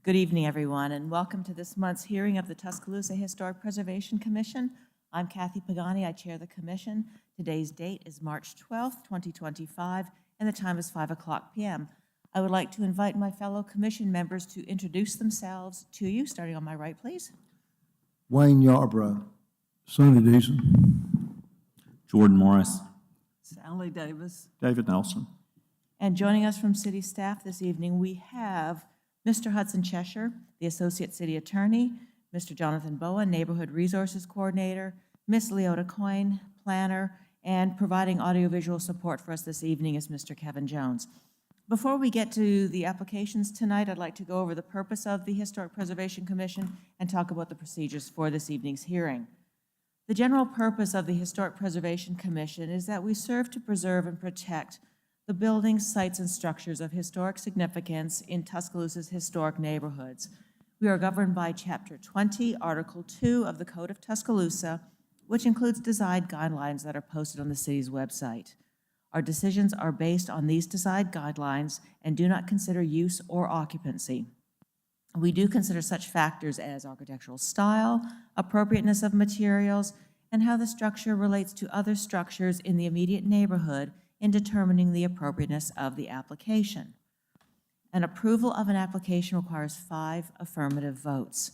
Good evening, everyone, and welcome to this month's hearing of the Tuscaloosa Historic Preservation Commission. I'm Kathy Pagani. I chair the commission. Today's date is March 12th, 2025, and the time is 5 o'clock p.m. I would like to invite my fellow commission members to introduce themselves to you, starting on my right, please. Wayne Yarbrough. Sonny Deason. Jordan Morris. Sally Davis. David Nelson. And joining us from city staff this evening, we have Mr. Hudson Cheshire, the Associate City Attorney, Mr. Jonathan Bowen, Neighborhood Resources Coordinator, Ms. Leota Coyne, Planner, and providing audiovisual support for us this evening is Mr. Kevin Jones. Before we get to the applications tonight, I'd like to go over the purpose of the Historic Preservation Commission and talk about the procedures for this evening's hearing. The general purpose of the Historic Preservation Commission is that we serve to preserve and protect the buildings, sites, and structures of historic significance in Tuscaloosa's historic neighborhoods. We are governed by Chapter 20, Article 2 of the Code of Tuscaloosa, which includes design guidelines that are posted on the city's website. Our decisions are based on these design guidelines and do not consider use or occupancy. We do consider such factors as architectural style, appropriateness of materials, and how the structure relates to other structures in the immediate neighborhood in determining the appropriateness of the application. An approval of an application requires 5 affirmative votes.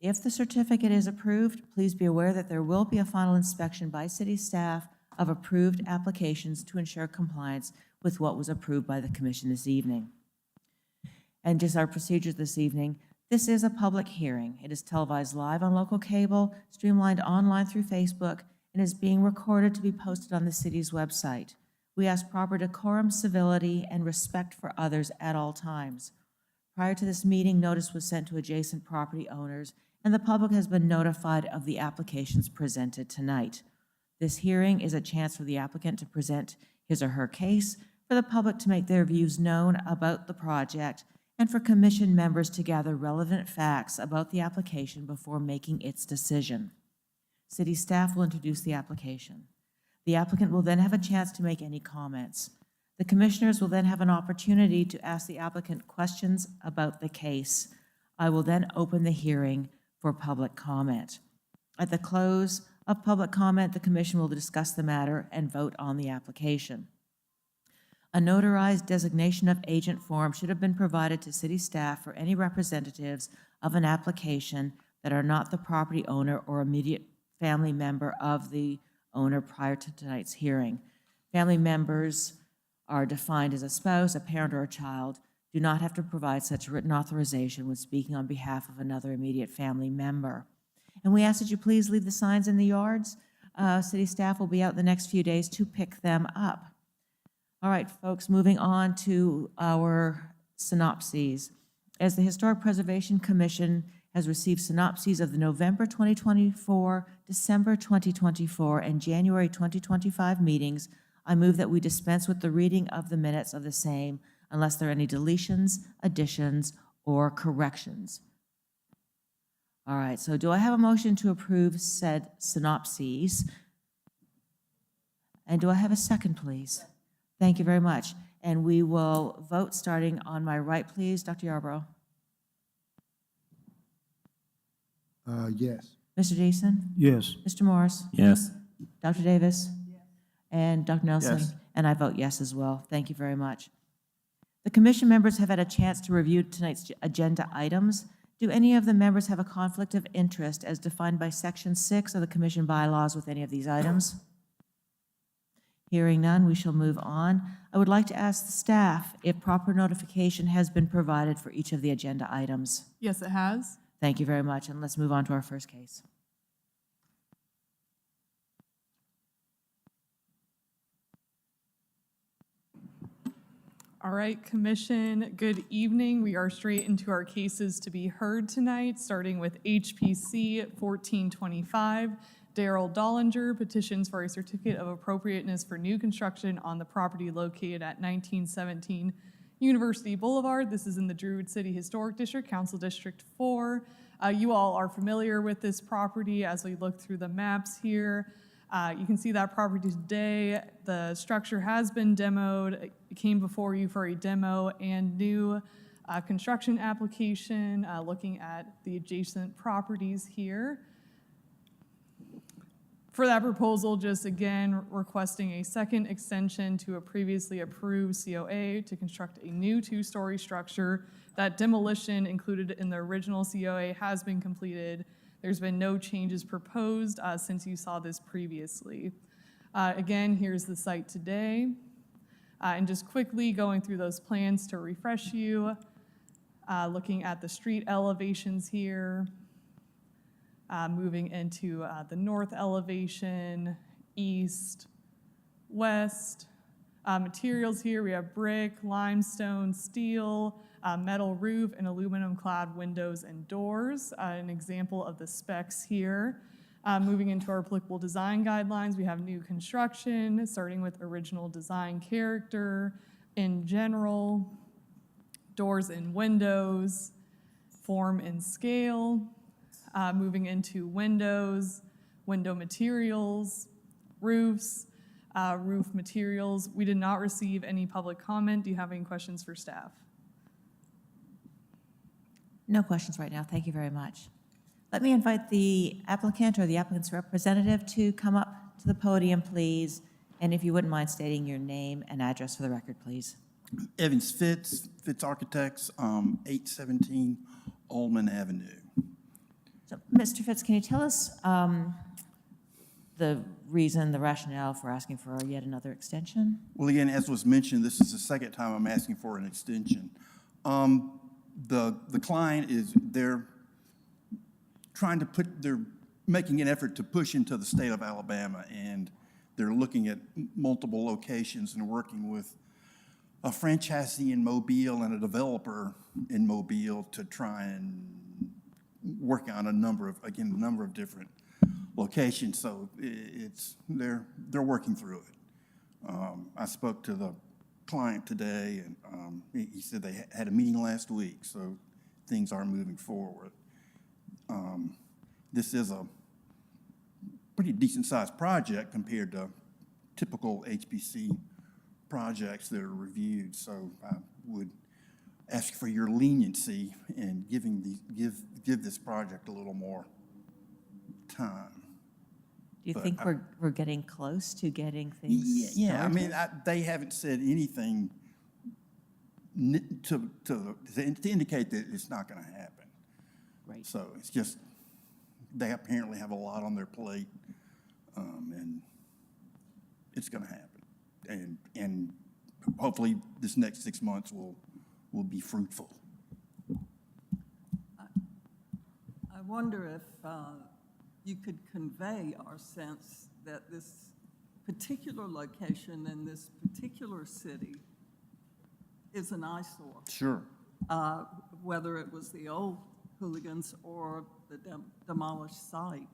If the certificate is approved, please be aware that there will be a final inspection by city staff of approved applications to ensure compliance with what was approved by the commission this evening. And just our procedures this evening, this is a public hearing. It is televised live on local cable, streamlined online through Facebook, and is being recorded to be posted on the city's website. We ask proper decorum, civility, and respect for others at all times. Prior to this meeting, notice was sent to adjacent property owners, and the public has been notified of the applications presented tonight. This hearing is a chance for the applicant to present his or her case, for the public to make their views known about the project, and for commission members to gather relevant facts about the application before making its decision. City staff will introduce the application. The applicant will then have a chance to make any comments. The commissioners will then have an opportunity to ask the applicant questions about the case. I will then open the hearing for public comment. At the close of public comment, the commission will discuss the matter and vote on the application. A notarized designation of agent form should have been provided to city staff for any representatives of an application that are not the property owner or immediate family member of the owner prior to tonight's hearing. Family members are defined as a spouse, a parent, or a child. Do not have to provide such written authorization when speaking on behalf of another immediate family member. And we ask that you please leave the signs in the yards. City staff will be out the next few days to pick them up. All right, folks, moving on to our synopses. As the Historic Preservation Commission has received synopses of the November 2024, December 2024, and January 2025 meetings, I move that we dispense with the reading of the minutes of the same unless there are any deletions, additions, or corrections. All right, so do I have a motion to approve said synopses? And do I have a second, please? Thank you very much. And we will vote starting on my right, please. Dr. Yarbrough. Yes. Mr. Jason? Yes. Mr. Morris? Yes. Dr. Davis? Yes. And Dr. Nelson? Yes. And I vote yes as well. Thank you very much. The commission members have had a chance to review tonight's agenda items. Do any of the members have a conflict of interest as defined by Section 6 of the commission bylaws with any of these items? Hearing none, we shall move on. I would like to ask the staff if proper notification has been provided for each of the agenda items. Yes, it has. Thank you very much, and let's move on to our first case. All right, Commission, good evening. We are straight into our cases to be heard tonight, starting with HPC 1425. Daryl Dollinger petitions for a certificate of appropriateness for new construction on the property located at 1917 University Boulevard. This is in the Druid City Historic District, Council District 4. You all are familiar with this property as we look through the maps here. You can see that property today. The structure has been demoed. It came before you for a demo and new construction application, looking at the adjacent properties here. For that proposal, just again requesting a second extension to a previously approved COA to construct a new two-story structure. That demolition included in the original COA has been completed. There's been no changes proposed since you saw this previously. Again, here's the site today. And just quickly going through those plans to refresh you, looking at the street elevations here. Moving into the north elevation, east, west. Materials here, we have brick, limestone, steel, metal roof, and aluminum clad windows and doors. An example of the specs here. Moving into our applicable design guidelines, we have new construction, starting with original design character, in general, doors and windows, form and scale. Moving into windows, window materials, roofs, roof materials. We did not receive any public comment. Do you have any questions for staff? No questions right now. Thank you very much. Let me invite the applicant or the applicant's representative to come up to the podium, please. And if you wouldn't mind stating your name and address for the record, please. Evans Fitz Architects, 817 Ullman Avenue. So, Mr. Fitz, can you tell us the reason, the rationale for asking for yet another extension? Well, again, as was mentioned, this is the second time I'm asking for an extension. The client they're making an effort to push into the state of Alabama, and they're looking at multiple locations and working with a franchisee in Mobile and a developer in Mobile to try and work on a number of different locations. So they're working through it. I spoke to the client today, and he said they had a meeting last week, so things are moving forward. This is a pretty decent-sized project compared to typical HPC projects that are reviewed. So I would ask for your leniency in give this project a little more time. Do you But think we're getting close to getting things Yeah, I started? mean, they haven't said anything to indicate that it's not going to happen. Right. So it's just, they apparently have a lot on their plate, and it's going to happen. And hopefully this next 6 months will be fruitful. I wonder if you could convey our sense that this particular location in this particular city is an eyesore, Sure. whether it was the old hooligans or the demolished site.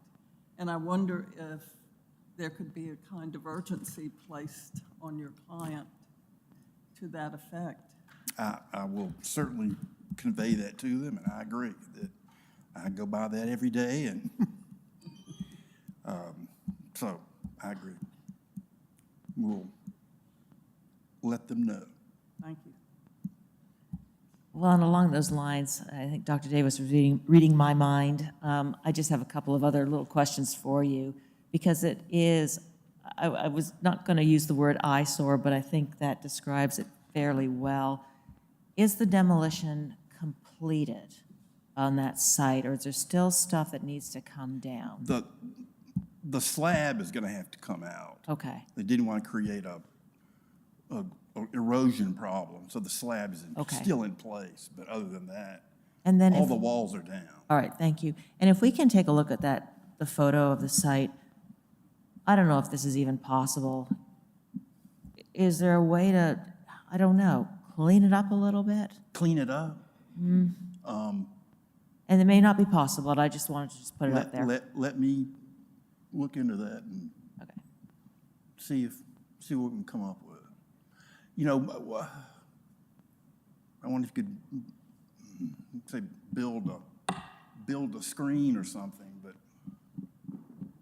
And I wonder if there could be a kind of urgency placed on your client to that effect. I will certainly convey that to them, and I agree that I go by that every day, and so I agree. We'll let them know. Thank you. Well, and along those lines, I think Dr. Davis was reading my mind. I just have a couple of other little questions for you, because it is, I was not going to use the word eyesore, but I think that describes it fairly well. Is the demolition completed on that site, or is there still stuff that needs to come down? The slab is going to have to come out. Okay, They didn't want to create a erosion problem, so the slab is Okay. still in place. But other than that, and then all if, the walls are down. all right, thank you. And if we can take a look at the photo of the site, I don't know if this is even possible. Is there a way to, I don't know, clean it up a little bit? Clean it up. And it may not be possible, but I just wanted to just put it up there. Let me look into that and Okay. see what we can come up with. You know, I wonder if you could say build a screen or something, but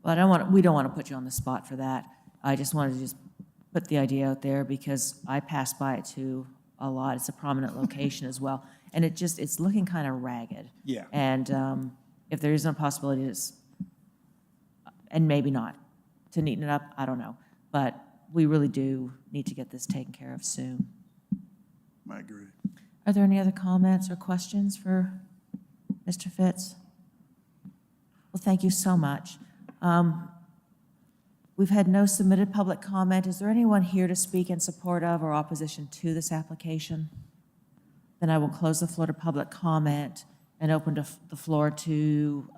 Well, we don't want to put you on the spot for that. I just wanted to just put the idea out there because I pass by it too a lot. It's a prominent location as well. And it's looking kind of ragged. Yeah. And if there isn't a possibility, and maybe not, to neaten it up, I don't know. But we really do need to get this taken care of soon. I agree. Are there any other comments or questions for Mr. Fitz? Well, thank you so much. We've had no submitted public comment. Is there anyone here to speak in support of or opposition to this application? Then I will close the floor to public comment and open the floor to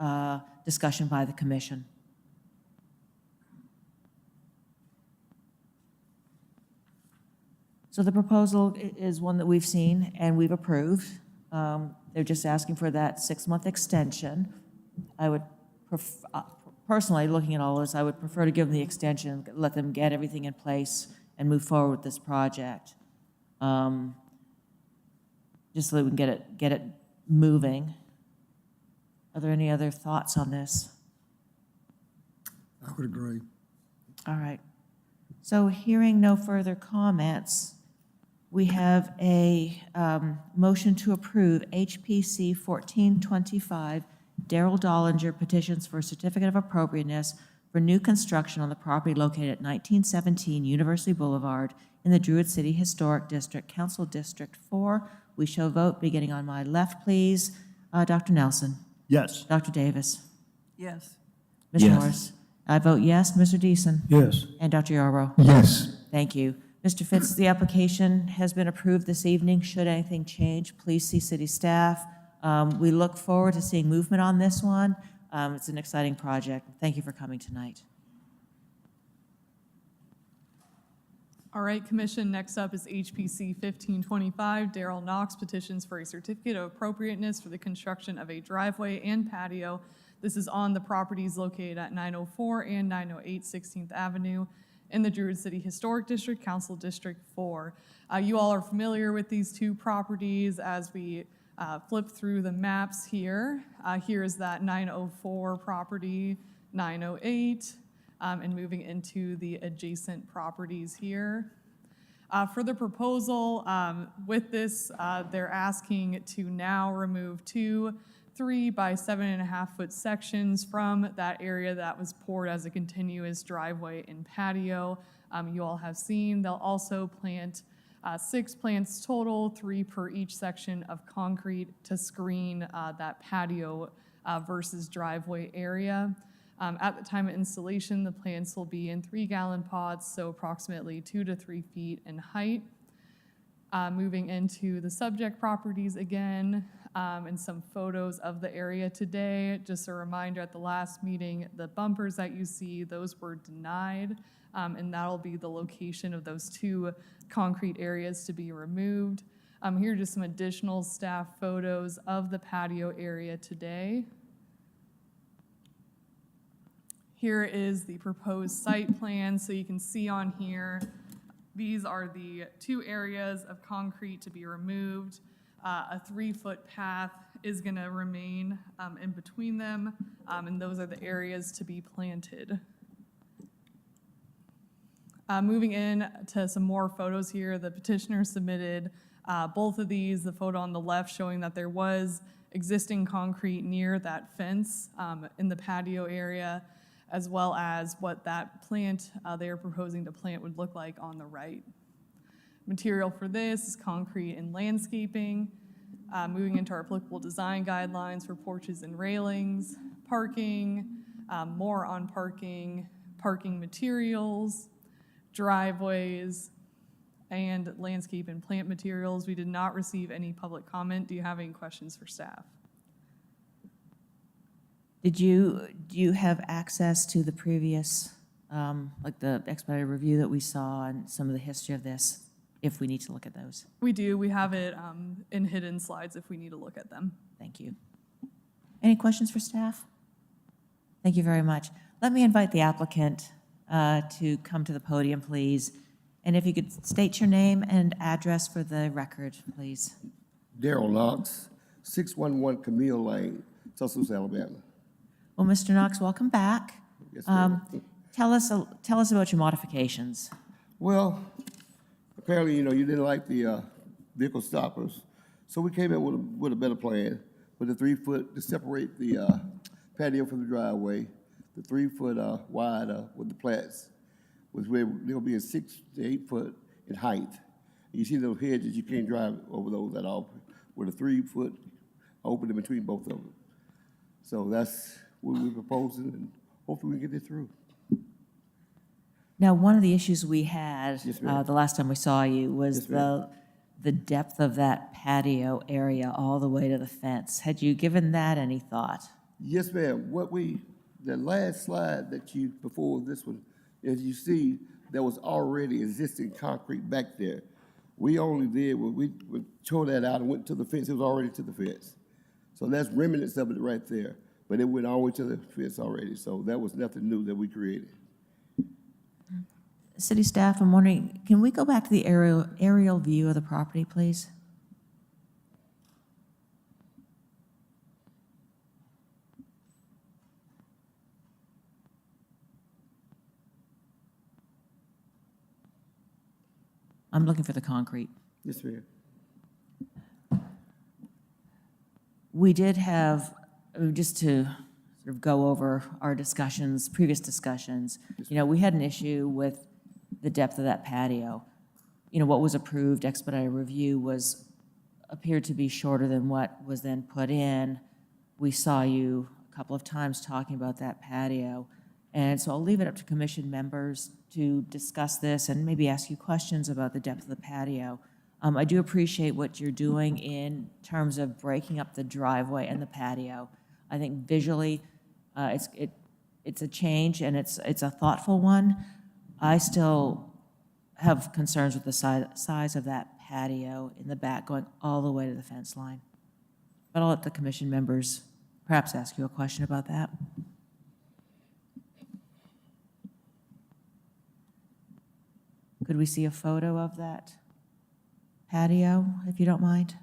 discussion by the commission. So the proposal is one that we've seen and we've approved. They're just asking for that 6-month extension. I would personally, looking at all this, I would prefer to give them the extension, let them get everything in place and move forward with this project. Just so that we can get it moving. Are there any other thoughts on this? I would agree. All right. So hearing no further comments, we have a motion to approve HPC 1425 Darrell Dollinger petitions for a certificate of appropriateness for new construction on the property located at 1917 University Boulevard in the Druid City Historic District, Council District 4. We shall vote beginning on my left, please. Dr. Nelson. Yes. Dr. Davis. Yes. Ms. Yes. Morris. I vote yes. Mr. Deason. Yes. And Dr. Yarbrough. Yes. Thank you. Mr. Fitz, the application has been approved this evening. Should anything change, please see city staff. We look forward to seeing movement on this one. It's an exciting project. Thank you for coming tonight. All right, Commission, next up is HPC 1525, Darrell Knox petitions for a certificate of appropriateness for the construction of a driveway and patio. This is on the properties located at 904 and 908 16th Avenue in the Druid City Historic District, Council District 4. You all are familiar with these two properties as we flip through the maps here. Here is that 904 property, 908, and moving into the adjacent properties here. For the proposal, with this, they're asking to now remove 2 3 by 7.5 foot sections from that area that was poured as a continuous driveway and patio. You all have seen, they'll also plant 6 plants total, 3 per each section of concrete to screen that patio versus driveway area. At the time of installation, the plants will be in 3-gallon pots, so approximately 2 to 3 feet in height. Moving into the subject properties again, and some photos of the area today. Just a reminder, at the last meeting, the bumpers that you see, those were denied, and that'll be the location of those 2 concrete areas to be removed. Here are just some additional staff photos of the patio area today. Here is the proposed site plan, so you can see on here, these are the 2 areas of concrete to be removed. A 3-foot path is going to remain in between them, and those are the areas to be planted. Moving in to some more photos here, the petitioner submitted both of these, the photo on the left showing that there was existing concrete near that fence in the patio area, as well as what that plant they are proposing to plant would look like on the right. Material for this is concrete and landscaping. Moving into our applicable design guidelines for porches and railings, parking, more on parking, parking materials, driveways, and landscape and plant materials. We did not receive any public comment. Do you have any questions for staff? Do you have access to the previous, like the expedited review that we saw and some of the history of this, if we need to look at those? We do. We have it in hidden slides if we need to look at them. Thank you. Any questions for staff? Thank you very much. Let me invite the applicant to come to the podium, please. And if you could state your name and address for the record, please. Darrell Knox, 611 Camille Lane, Tuscaloosa, Alabama. Well, Mr. Knox, welcome back. Yes, ma'am. Tell us about your modifications. Well, apparently, you didn't like the vehicle stoppers. So we came in with a better plan, with a 3 foot to separate the patio from the driveway, the 3 foot wide with the plants, was where they'll be a 6 to 8 foot in height. You see those hedges, you can't drive over those at all, with a 3 foot opening between both of them. So that's what we're proposing, and hopefully we can get it through. Now, one of the issues we had Yes, ma'am. the last time we saw you was Yes, ma'am. the depth of that patio area all the way to the fence. Had you given that any thought? Yes, ma'am. The last slide that you, before this one, as you see, there was already existing concrete back there. We only did, when we tore that out and went to the fence, it was already to the fence. So that's remnants of it right there, but it went all the way to the fence already. So that was nothing new that we created. City staff, I'm wondering, can we go back to the aerial view of the property, please? I'm looking for the concrete. Yes, ma'am. We did have, just to sort of go over our discussions, previous discussions, we had an issue with the depth of that patio. What was approved, expedited review, appeared to be shorter than what was then put in. We saw you a couple of times talking about that patio. And so I'll leave it up to commission members to discuss this and maybe ask you questions about the depth of the patio. I do appreciate what you're doing in terms of breaking up the driveway and the patio. I think visually, it's a change and it's a thoughtful one. I still have concerns with the size of that patio in the back going all the way to the fence line. But I'll let the commission members perhaps ask you a question about that. Could we see a photo of that patio, if you don't mind?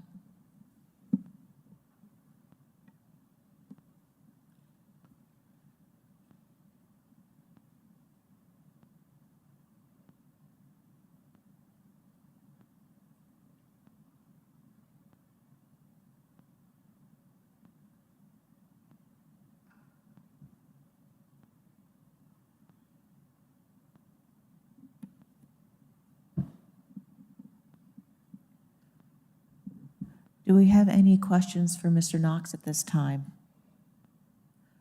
Do we have any questions for Mr. Knox at this time?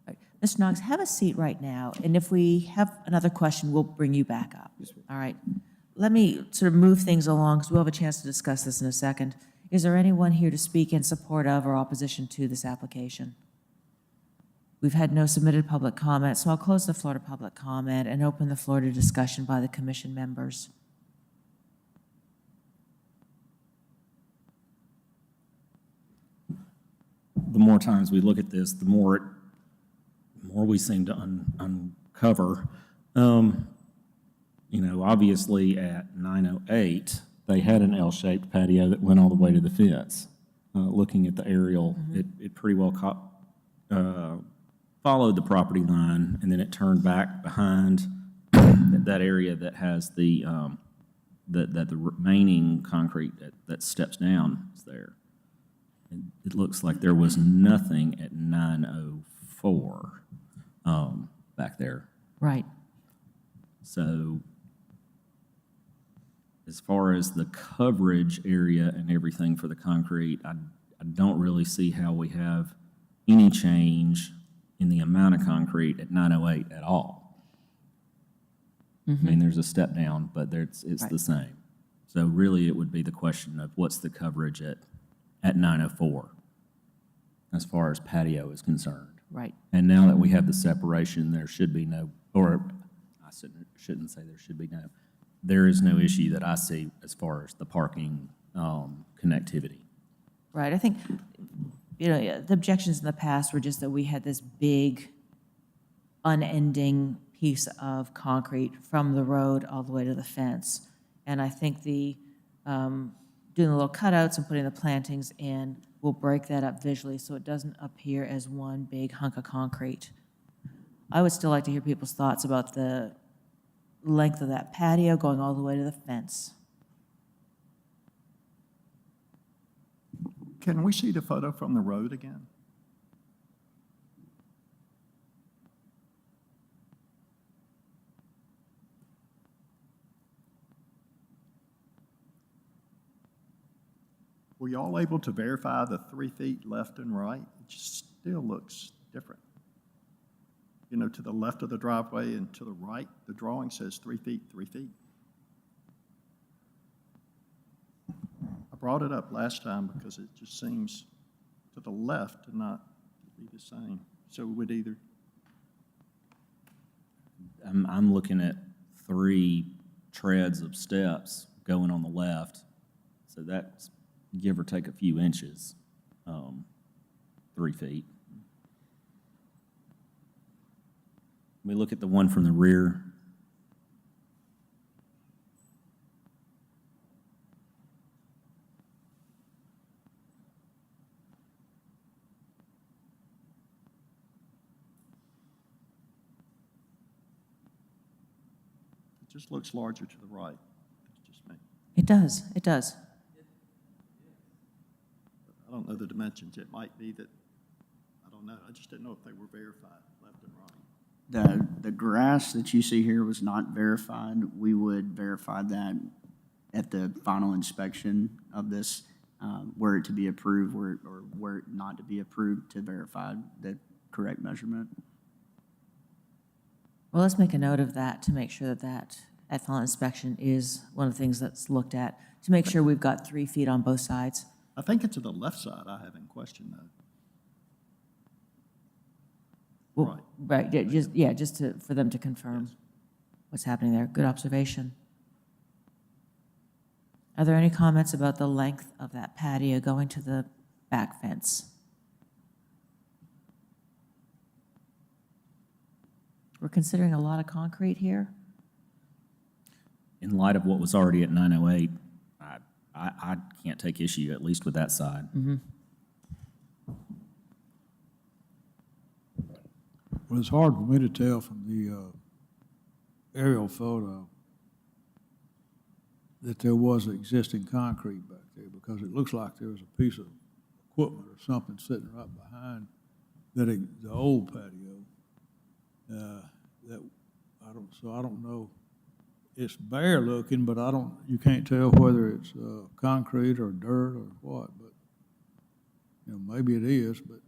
All right, Mr. Knox, have a seat right now, and if we have another question, we'll bring you back up. Yes, ma'am. All right. Let me sort of move things along, because we'll have a chance to discuss this in a second. Is there anyone here to speak in support of or opposition to this application? We've had no submitted public comment, so I'll close the floor to public comment and open the floor to discussion by the commission members. The more times we look at this, the more we seem to uncover. Obviously at 908, they had an L-shaped patio that went all the way to the fence. Looking at the aerial, it pretty well followed the property line, and then it turned back behind that area that has the remaining concrete that steps down is there. It looks like there was nothing at 904 back there. Right. So as far as the coverage area and everything for the concrete, I don't really see how we have any change in the amount of concrete at 908 at all. I mean, there's a step down, but it's Right. the same. So really, it would be the question of what's the coverage at 904 as far as patio is concerned. Right. And now that we have the separation, there should be no, or I shouldn't say there should be no, there is no issue that I see as far as the parking connectivity. Right. I think, the objections in the past were just that we had this big, unending piece of concrete from the road all the way to the fence. And I think doing the little cutouts and putting the plantings in will break that up visually so it doesn't appear as one big hunk of concrete. I would still like to hear people's thoughts about the length of that patio going all the way to the fence. Can we see the photo from the road again? Were y'all able to verify the 3 feet left and right? It just still looks different. You know, to the left of the driveway and to the right, the drawing says 3 feet, 3 feet. I brought it up last time because it just seems to the left to not be the same. So it would either, I'm looking at 3 treads of steps going on the left, so that's give or take a few inches, 3 feet. We look at the one from the rear. it just looks larger to the right. It's just me. It does, it does. I don't know the dimensions. It might be that, I don't know. I just didn't know if they were verified, left and right. The grass that you see here was not verified. We would verify that at the final inspection of this, were it to be approved, or were it not to be approved, to verify the correct measurement. Well, let's make a note of that to make sure that that at final inspection is one of the things that's looked at, to make sure we've got 3 feet on both sides. I think it's to the left side I have in question, though. Well, right, just to, for them to confirm what's happening there. Good observation. Are there any comments about the length of that patio going to the back fence? We're considering a lot of concrete here. In light of what was already at 908, I can't take issue, at least with that side. Well, it's hard for me to tell from the aerial photo that there was existing concrete back there, because it looks like there was a piece of equipment or something sitting right behind the old patio. That I don't know. It's bare looking, but you can't tell whether it's concrete or dirt or what. But you know, maybe it is, but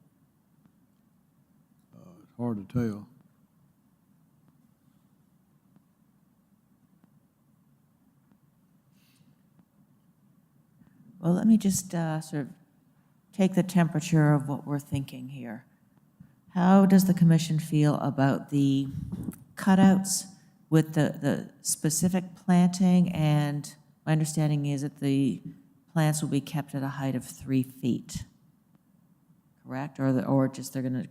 it's hard to tell. Well, let me just sort of take the temperature of what we're thinking here. How does the commission feel about the cutouts with the specific planting? And my understanding is that the plants will be kept at a height of 3 feet, correct? Or just they're going to,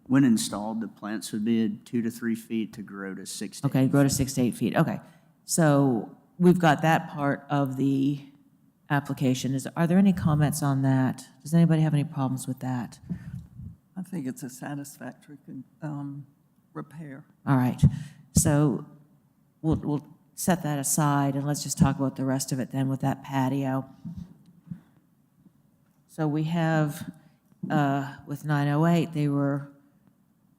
When installed, the plants would be at 2 to 3 feet to grow to 6 to 8 okay, grow to 6 to 8 feet. Okay. So we've got that part of the application. Are there any comments on that? Does anybody have any problems with that? I think it's a satisfactory repair. All right, so we'll set that aside, and let's just talk about the rest of it then with that patio. So we have, with 908, they were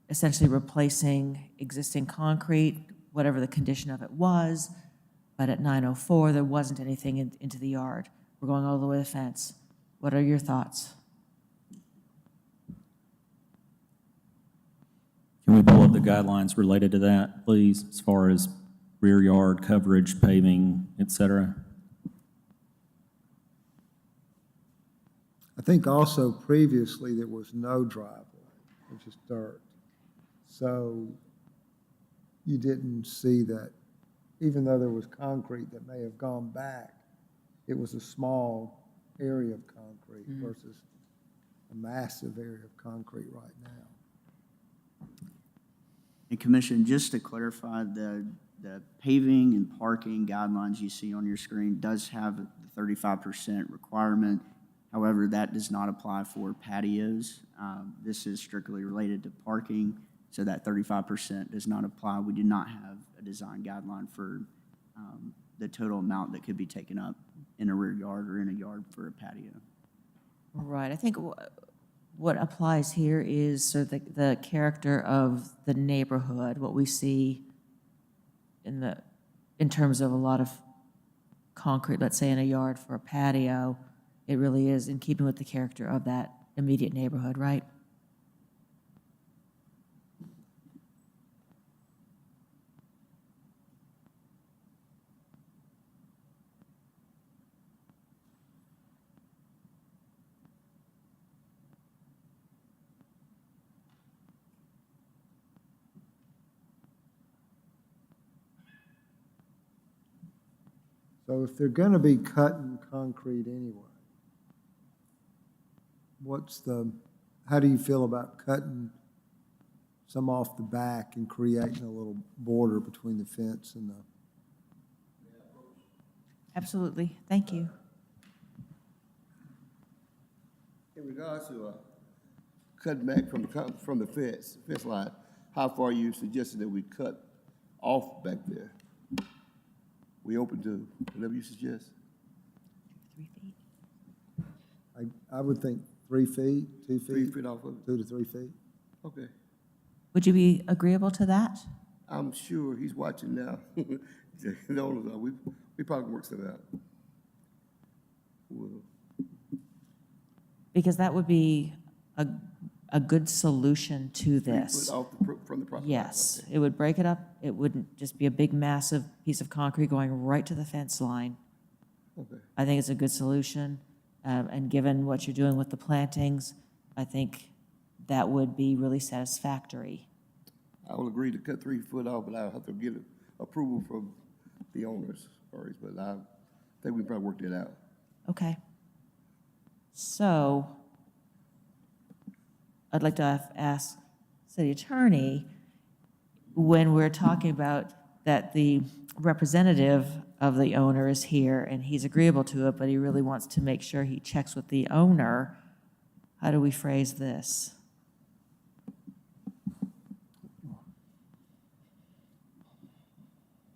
essentially replacing existing concrete, whatever the condition of it was, but at 904, there wasn't anything into the yard. We're going all the way to the fence. What are your thoughts? Can we pull up the guidelines related to that, please, as far as rear yard coverage, paving, et cetera? I think also previously there was no driveway, it was just dirt. So you didn't see that, even though there was concrete that may have gone back, it was a small area of concrete versus a massive area of concrete right now. And Commission, just to clarify, the paving and parking guidelines you see on your screen does have the 35% requirement. However, that does not apply for patios. This is strictly related to parking, so that 35% does not apply. We do not have a design guideline for the total amount that could be taken up in a rear yard or in a yard for a patio. Right, I think what applies here is sort of the character of the neighborhood, what we see in terms of a lot of concrete, let's say in a yard for a patio. It really is in keeping with the character of that immediate neighborhood, right? So if they're gonna be cutting concrete anyway, how do you feel about cutting some off the back and creating a little border between the fence and the? Absolutely, thank you. In regards to cutting back from the fence line, how far are you suggesting that we cut off back there? We open to whatever you suggest. 3 feet? I would think 3 feet, 2 feet. 3 feet off of it? 2 to 3 feet. Okay. Would you be agreeable to that? I'm sure he's watching now. The owners are. We probably work something out. We'll- Because that would be a good solution to 3 this. foot off from the property line. Yes, Okay. it would break it up. It wouldn't just be a big massive piece of concrete going right to the fence line. Okay. I think it's a good solution. And given what you're doing with the plantings, I think that would be really satisfactory. I will agree to cut 3 foot off, but I'll have to get approval from the owners first, but I think we can probably work that out. Okay. So I'd like to ask city attorney, when we're talking about that the representative of the owner is here and he's agreeable to it, but he really wants to make sure he checks with the owner, how do we phrase this?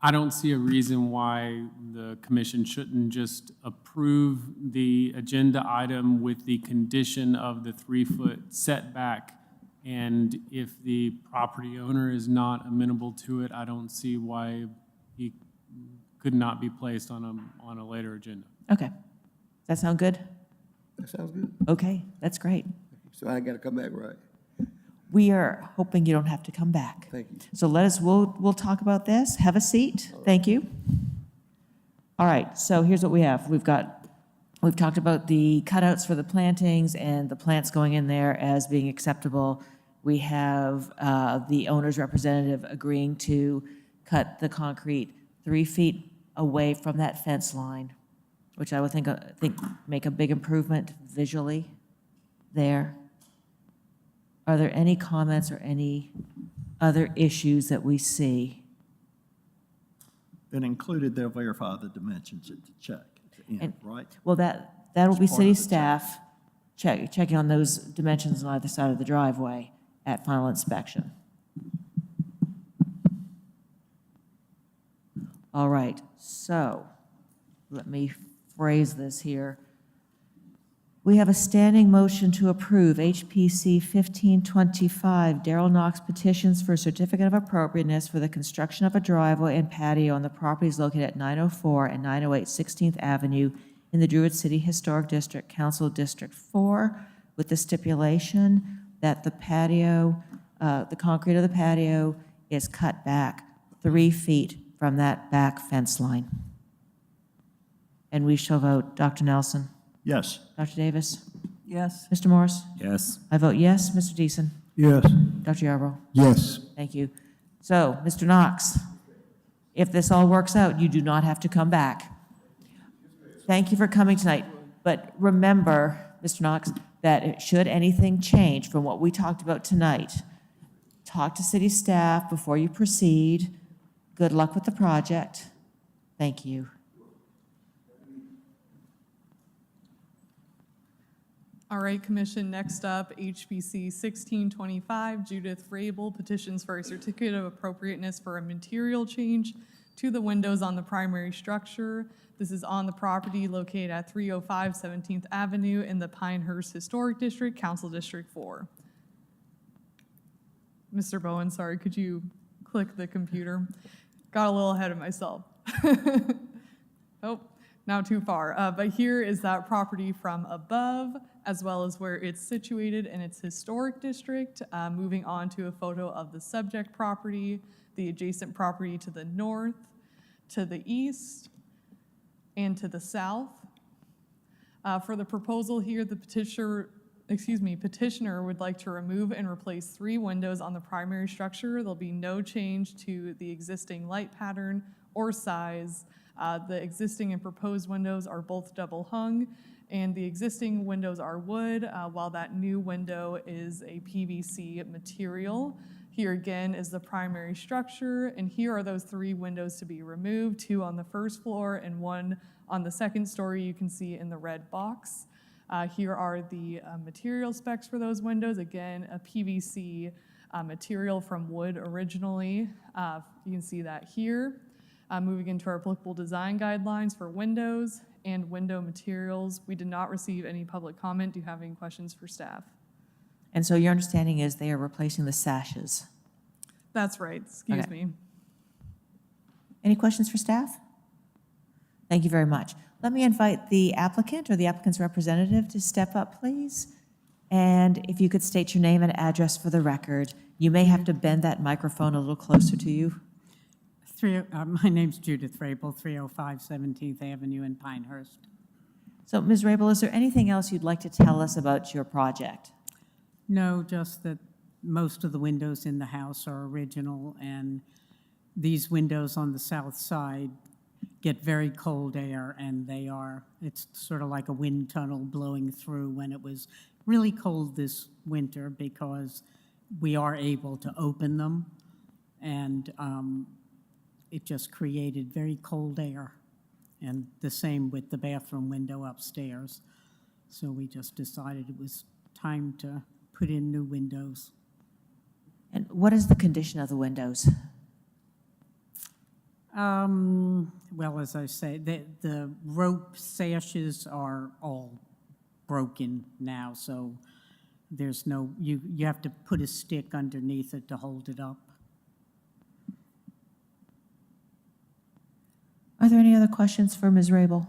I don't see a reason why the commission shouldn't just approve the agenda item with the condition of the 3-foot setback. And if the property owner is not amenable to it, I don't see why he could not be placed on a later agenda. Okay. Does that sound good? That sounds good. Okay, that's great. So I gotta come back, right? We are hoping you don't have to come back. Thank you. So we'll talk about this. Have a seat. Thank you. All right, so here's what we have. We've talked about the cutouts for the plantings and the plants going in there as being acceptable. We have the owner's representative agreeing to cut the concrete 3 feet away from that fence line, which I would think make a big improvement visually there. Are there any comments or any other issues that we see? Been included, they'll verify the dimensions at the check at the end, And- right? Well, that'll be It's part city of the check. staff checking on those dimensions on either side of the driveway at final inspection. All right, so let me phrase this here. We have a standing motion to approve HPC 1525, Darrell Knox petitions for a certificate of appropriateness for the construction of a driveway and patio on the properties located at 904 and 908 16th Avenue in the Druid City Historic District, Council District 4, with the stipulation that the patio, the concrete of the patio is cut back 3 feet from that back fence line. And we shall vote. Dr. Nelson? Yes. Dr. Davis? Yes, Mr. Morris? Yes. I vote yes. Mr. Deason? Yes. Dr. Yarborough? Yes. Thank you. So, Mr. Knox, if this all works out, you do not have to come back. Thank you for coming tonight. But remember, Mr. Knox, that should anything change from what we talked about tonight, talk to city staff before you proceed. Good luck with the project. Thank you. All right, Commission, next up, HBC 1625, Judith Vrabel petitions for a certificate of appropriateness for a material change to the windows on the primary structure. This is on the property located at 305 17th Avenue in the Pinehurst Historic District, Council District 4. Mr. Bowen, sorry, could you click the computer? Got a little ahead of myself. Oh, now too far. But here is that property from above, as well as where it's situated in its historic district. Moving on to a photo of the subject property, the adjacent property to the north, to the east, and to the south. For the proposal here, the petitioner would like to remove and replace 3 windows on the primary structure. There'll be no change to the existing light pattern or size. The existing and proposed windows are both double hung, and the existing windows are wood, while that new window is a PVC material. Here again is the primary structure, and here are those 3 windows to be removed, 2 on the first floor and 1 on the second story you can see in the red box. Here are the material specs for those windows. Again, a PVC material from wood originally. You can see that here. Moving into our applicable design guidelines for windows and window materials. We did not receive any public comment. Do you have any questions for staff? And so your understanding is they are replacing the sashes? That's right, excuse Okay. me. Any questions for staff? Thank you very much. Let me invite the applicant or the applicant's representative to step up, please. And if you could state your name and address for the record. You may have to bend that microphone a little closer to you. My name's Judith Rabel, 305 17th Avenue in Pinehurst. So, Ms. Rabel, is there anything else you'd like to tell us about your project? No, just that most of the windows in the house are original, and these windows on the south side get very cold air, and it's sort of like a wind tunnel blowing through when it was really cold this winter, because we are able to open them, and it just created very cold air. And the same with the bathroom window upstairs. So we just decided it was time to put in new windows. And what is the condition of the windows? Well, as I say, the rope sashes are all broken now, so there's no, you have to put a stick underneath it to hold it up. Are there any other questions for Ms. Rabel?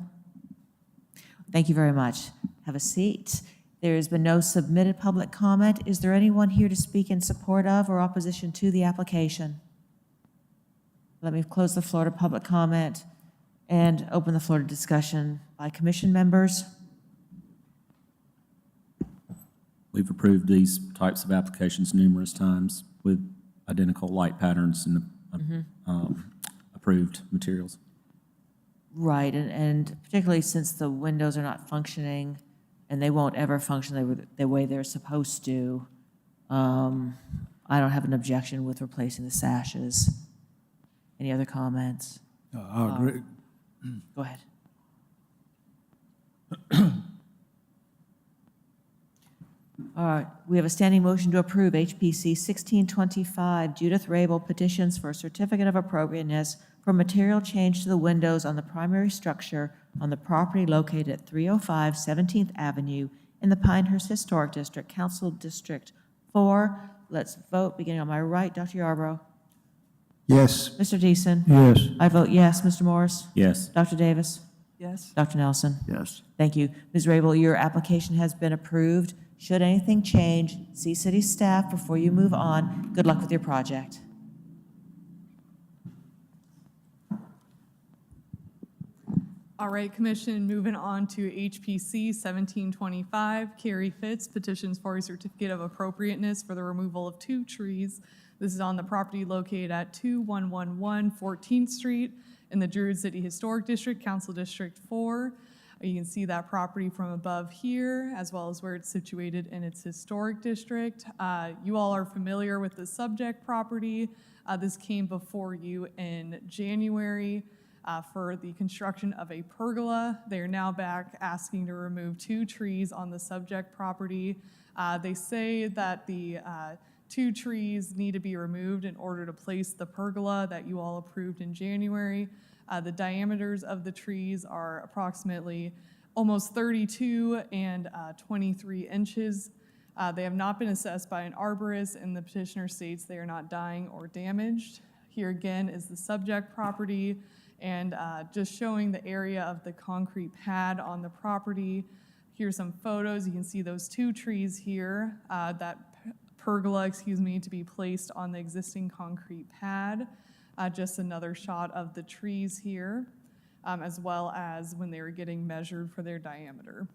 Thank you very much. Have a seat. There has been no submitted public comment. Is there anyone here to speak in support of or opposition to the application? Let me close the floor to public comment and open the floor to discussion by commission members. We've approved these types of applications numerous times with identical light patterns and approved materials. Right, and particularly since the windows are not functioning and they won't ever function the way they're supposed to, I don't have an objection with replacing the sashes. Any other comments? I agree. Go ahead. All right, we have a standing motion to approve HPC 1625 Judith Rabel petitions for a certificate of appropriateness for material change to the windows on the primary structure on the property located at 305 17th Avenue in the Pinehurst Historic District, Council District 4. Let's vote, beginning on my right. Dr. Yarbrough. Yes. Mr. Deason. Yes. I vote yes. Mr. Morris. Yes. Dr. Davis. Yes. Dr. Nelson. Yes. Thank you. Ms. Rabel, your application has been approved. Should anything change, see city staff before you move on. Good luck with your project. All right, Commission, moving on to HPC 1725. Carrie Fitz petitions for a certificate of appropriateness for the removal of 2 trees. This is on the property located at 2111 14th Street in the Druid City Historic District, Council District 4. You can see that property from above here, as well as where it's situated in its historic district. You all are familiar with the subject property. This came before you in January for the construction of a pergola. They are now back asking to remove 2 trees on the subject property. They say that the 2 trees need to be removed in order to place the pergola that you all approved in January. The diameters of the trees are approximately almost 32 and 23 inches. They have not been assessed by an arborist, and the petitioner states they are not dying or damaged. Here again is the subject property, and just showing the area of the concrete pad on the property. Here's some photos. You can see those 2 trees here, pergola, to be placed on the existing concrete pad. Just another shot of the trees here, as well as when they were getting measured for their diameter.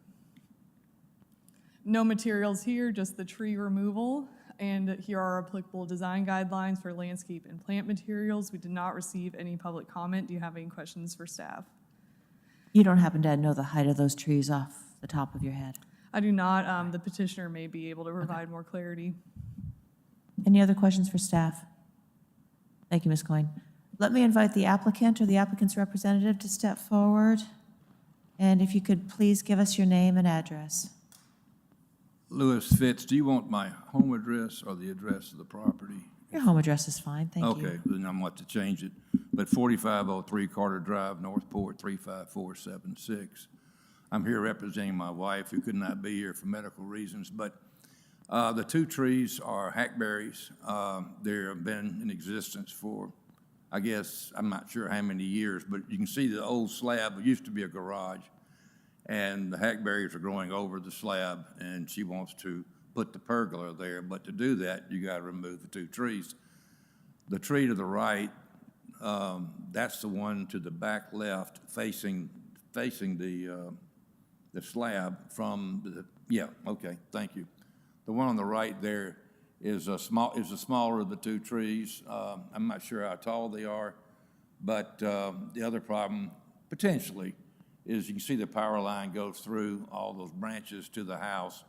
No materials here, just the tree removal. And here are applicable design guidelines for landscape and plant materials. We did not receive any public comment. Do you have any questions for staff? You don't happen to know the height of those trees off the top of your head? I do not. The petitioner may be able to provide more clarity. Any other questions for staff? Thank you, Ms. Coyne. Let me invite the applicant or the applicant's representative to step forward. And if you could please give us your name and address. Louis Fitz, do you want my home address or the address of the property? Your home address is fine, thank you. Okay, then I'm going to change it. But 4503 Carter Drive, Northport, 35476. I'm here representing my wife, who could not be here for medical reasons. But the 2 trees are hackberries. They have been in existence for, I guess, I'm not sure how many years, but you can see the old slab. It used to be a garage, and the hackberries are growing over the slab, and she wants to put the pergola there. But to do that, you got to remove the 2 trees. The tree to the right, that's the one to the back left, facing the slab from the, yeah, okay, thank you. The one on the right there is the smaller of the 2 trees. I'm not sure how tall they are, but the other problem potentially is you can see the power line goes through all those branches to the house,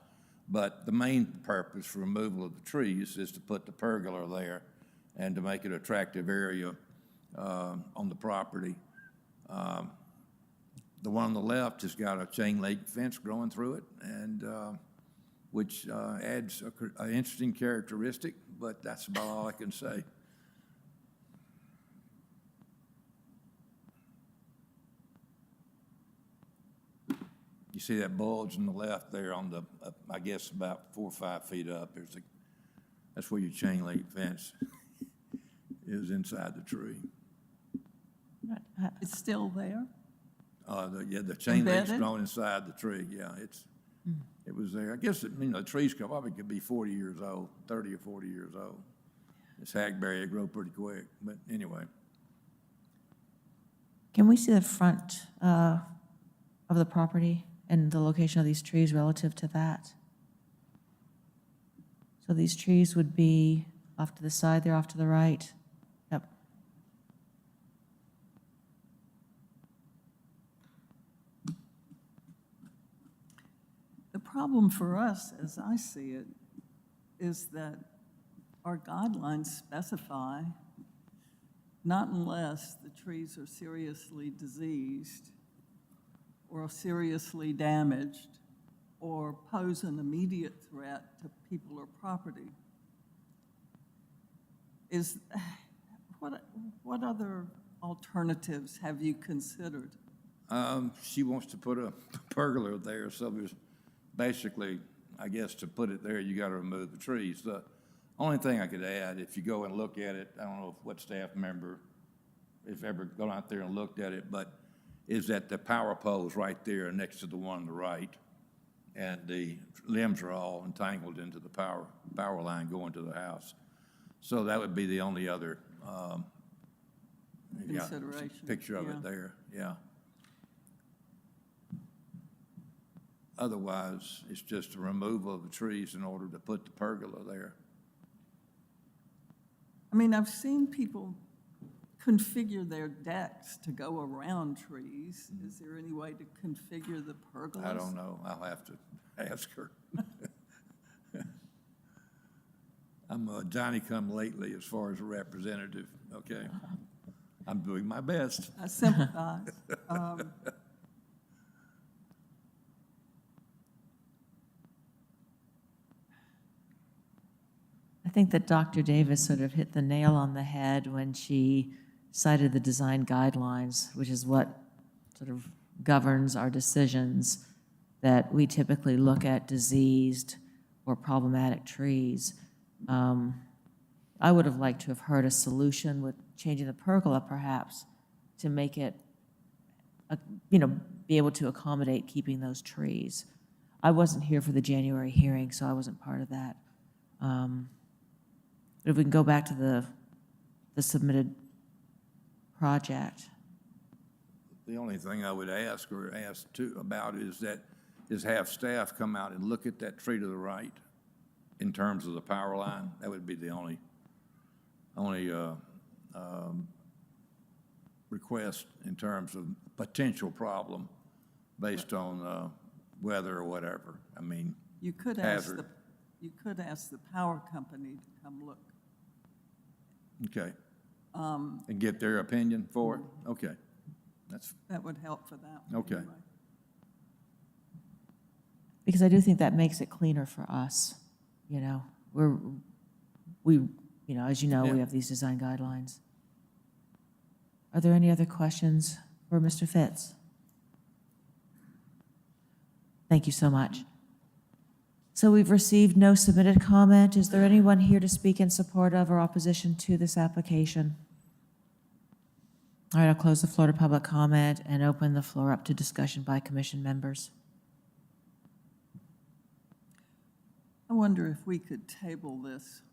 but the main purpose for removal of the trees is to put the pergola there and to make it an attractive area on the property. The one on the left has got a chain link fence growing through it, and which adds an interesting characteristic, but that's about all I can say. You see that bulge on the left there on the, I guess about 4 or 5 feet up. That's where your chain link fence is inside the tree. It's still there? The chain link's Embedded? grown inside the tree. Yeah, it was there. I guess the trees probably could be 40 years old, 30 or 40 years old. It's hackberry, they grow pretty quick. But anyway, Can we see the front of the property and the location of these trees relative to that? So these trees would be off to the side, they're off to the right. Yep. The problem for us, as I see it, is that our guidelines specify not unless the trees are seriously diseased or seriously damaged or pose an immediate threat to people or property. What other alternatives have you considered? she wants to put a pergola there, so there's basically, I guess, to put it there, you got to remove the trees. The only thing I could add, if you go and look at it, I don't know what staff member, if ever gone out there and looked at it, but is that the power pole's right there next to the one on the right, and the limbs are all entangled into the power line going to the house. So that would be the only other Consideration, picture of yeah. it there, yeah. Otherwise, it's just a removal of the trees in order to put the pergola there. I mean, I've seen people configure their decks to go around trees. Is there any way to configure the pergolas? I don't know, I'll have to ask her. I'm a Johnny-come-lately as far as a representative, okay? I'm doing my best. I sympathize. I think that Dr. Davis sort of hit the nail on the head when she cited the design guidelines, which is what sort of governs our decisions, that we typically look at diseased or problematic trees. I would have liked to have heard a solution with changing the pergola perhaps to make it, be able to accommodate keeping those trees. I wasn't here for the January hearing, so I wasn't part of that. But if we can go back to the submitted project. The only thing I would ask about is have staff come out and look at that tree to the right in terms of the power line. That would be the only request in terms of potential problem based on weather or whatever. I mean, You could ask the power company to come look. okay. And get their opinion for it? Okay. That would help for that. Okay. anyway. Because I do think that makes it cleaner for us, you know. As you know, we Yeah. have these design guidelines. Are there any other questions for Mr. Fitz? Thank you so much. So we've received no submitted comment. Is there anyone here to speak in support of or opposition to this application? All right, I'll close the floor to public comment and open the floor up to discussion by commission members. I wonder if we could table this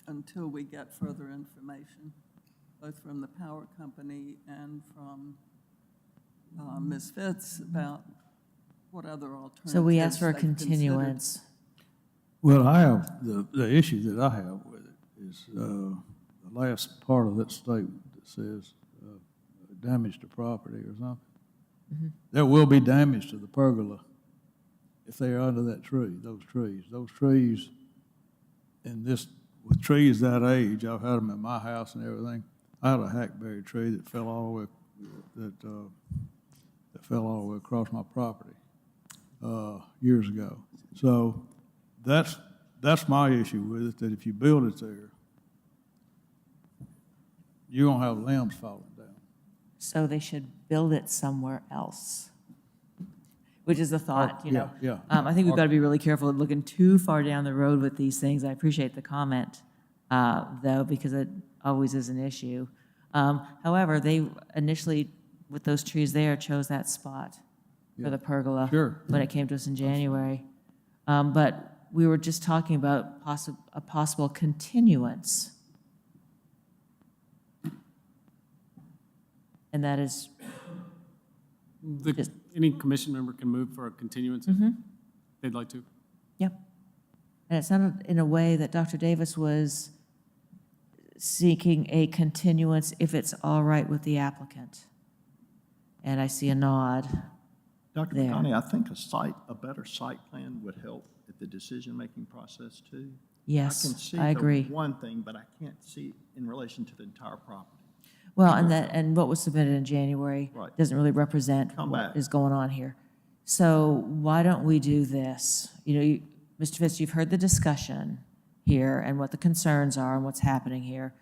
until we get further information, both from the power company and from Ms. Fitz about what other alternatives. So we ask for a they've considered. continuance. Well, I have, the issue that I have with it is the last part of that statement that says damage to property or something. There will be damage to the pergola if they are under that tree, those trees. Those trees, and this, with trees that age, I've had them at my house and everything. I had a hackberry tree that fell all the way, that fell all the way across my property years ago. So that's my issue with it, that if you build it there, you're gonna have limbs falling down. So they should build it somewhere else, which is the thought, you know. Yeah. I think we've got to be really careful of looking too far down the road with these things. I appreciate the comment, though, because it always is an issue. However, they initially, with those trees there, chose that spot for the pergola. Sure. When it came to us in January. But we were just talking about a possible continuance. And that is, Any commission member can move for a continuance if they'd like to. yep. And it sounded in a way that Dr. Davis was seeking a continuance if it's all right with the applicant. And I see a nod. Dr. There. McConney, I think a better site plan would help at the decision-making process too. Yes, I can see I agree. the one thing, but I can't see it in relation to the entire property. Well, and what was submitted in January Right. doesn't really represent Come what back. is going on here. So why don't we do this? Mr. Fitz, you've heard the discussion here and what the concerns are and what's happening here.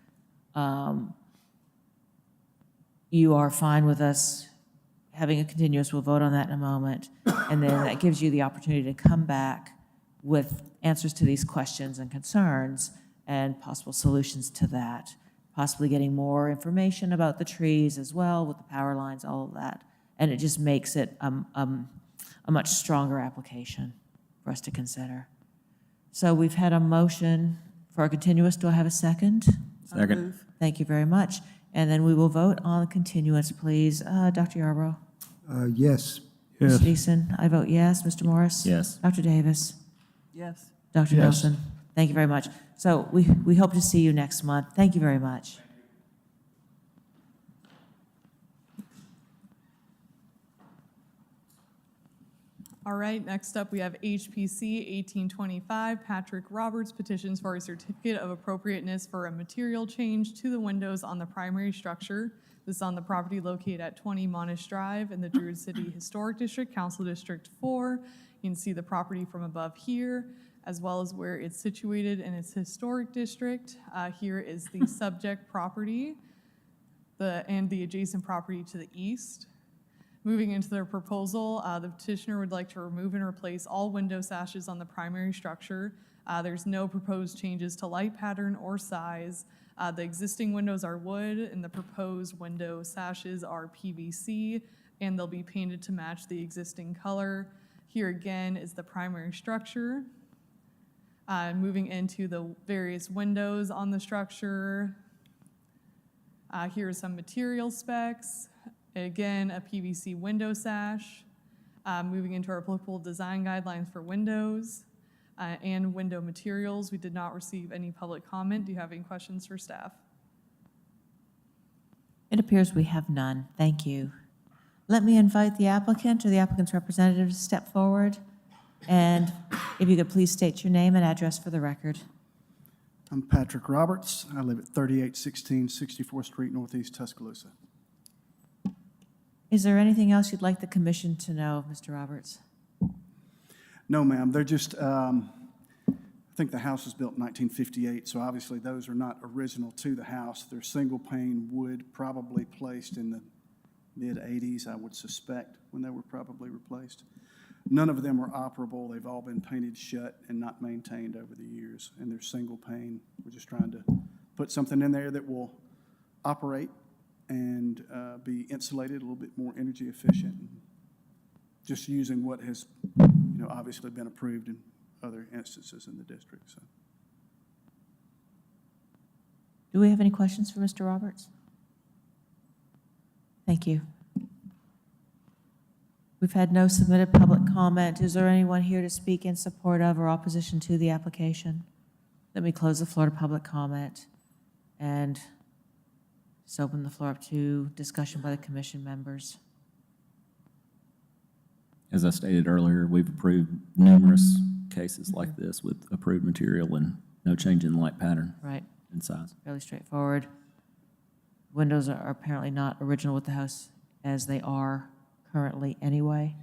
You are fine with us having a continuous, we'll vote on that in a moment. And then that gives you the opportunity to come back with answers to these questions and concerns and possible solutions to that. Possibly getting more information about the trees as well with the power lines, all of that. And it just makes it a much stronger application for us to consider. So we've had a motion for a continuous. Do I have a second? Second. Thank you very much. And then we will vote on the continuance, please. Dr. Yarbrough? Yes. Yes. Mr. Deason? I vote yes. Mr. Morris? Yes. Dr. Davis? Yes. Dr. Yes. Nelson? Thank you very much. So we hope to see you next month. Thank you very much. All right, next up, we have HPC 1825, Patrick Roberts petitions for a certificate of appropriateness for a material change to the windows on the primary structure. This is on the property located at 20 Monash Drive in the Druid City Historic District, Council District 4. You can see the property from above here, as well as where it's situated in its historic district. Here is the subject property and the adjacent property to the east. Moving into their proposal, the petitioner would like to remove and replace all window sashes on the primary structure. There's no proposed changes to light pattern or size. The existing windows are wood, and the proposed window sashes are PVC, and they'll be painted to match the existing color. Here again is the primary structure. Moving into the various windows on the structure. Here are some material specs. Again, a PVC window sash. Moving into our applicable design guidelines for windows and window materials. We did not receive any public comment. Do you have any questions for staff? It appears we have none. Thank you. Let me invite the applicant or the applicant's representative to step forward. And if you could please state your name and address for the record. I'm Patrick Roberts. I live at 3816 64th Street, Northeast Tuscaloosa. Is there anything else you'd like the commission to know, Mr. Roberts? No, ma'am. They're just, I think the house was built in 1958, so obviously those are not original to the house. They're single pane wood, probably placed in the mid-'80s, I would suspect, when they were probably replaced. None of them are operable. They've all been painted shut and not maintained over the years, and they're single pane. We're just trying to put something in there that will operate and be insulated, a little bit more energy efficient, and just using what has, obviously been approved in other instances in the district. So, Do we have any questions for Mr. Roberts? Thank you. We've had no submitted public comment. Is there anyone here to speak in support of or opposition to the application? Let me close the floor to public comment and just open the floor up to discussion by the commission members. As I stated earlier, we've approved numerous cases like this with approved material and no change in light pattern Right, and size. fairly straightforward. Windows are apparently not original with the house as they are currently anyway.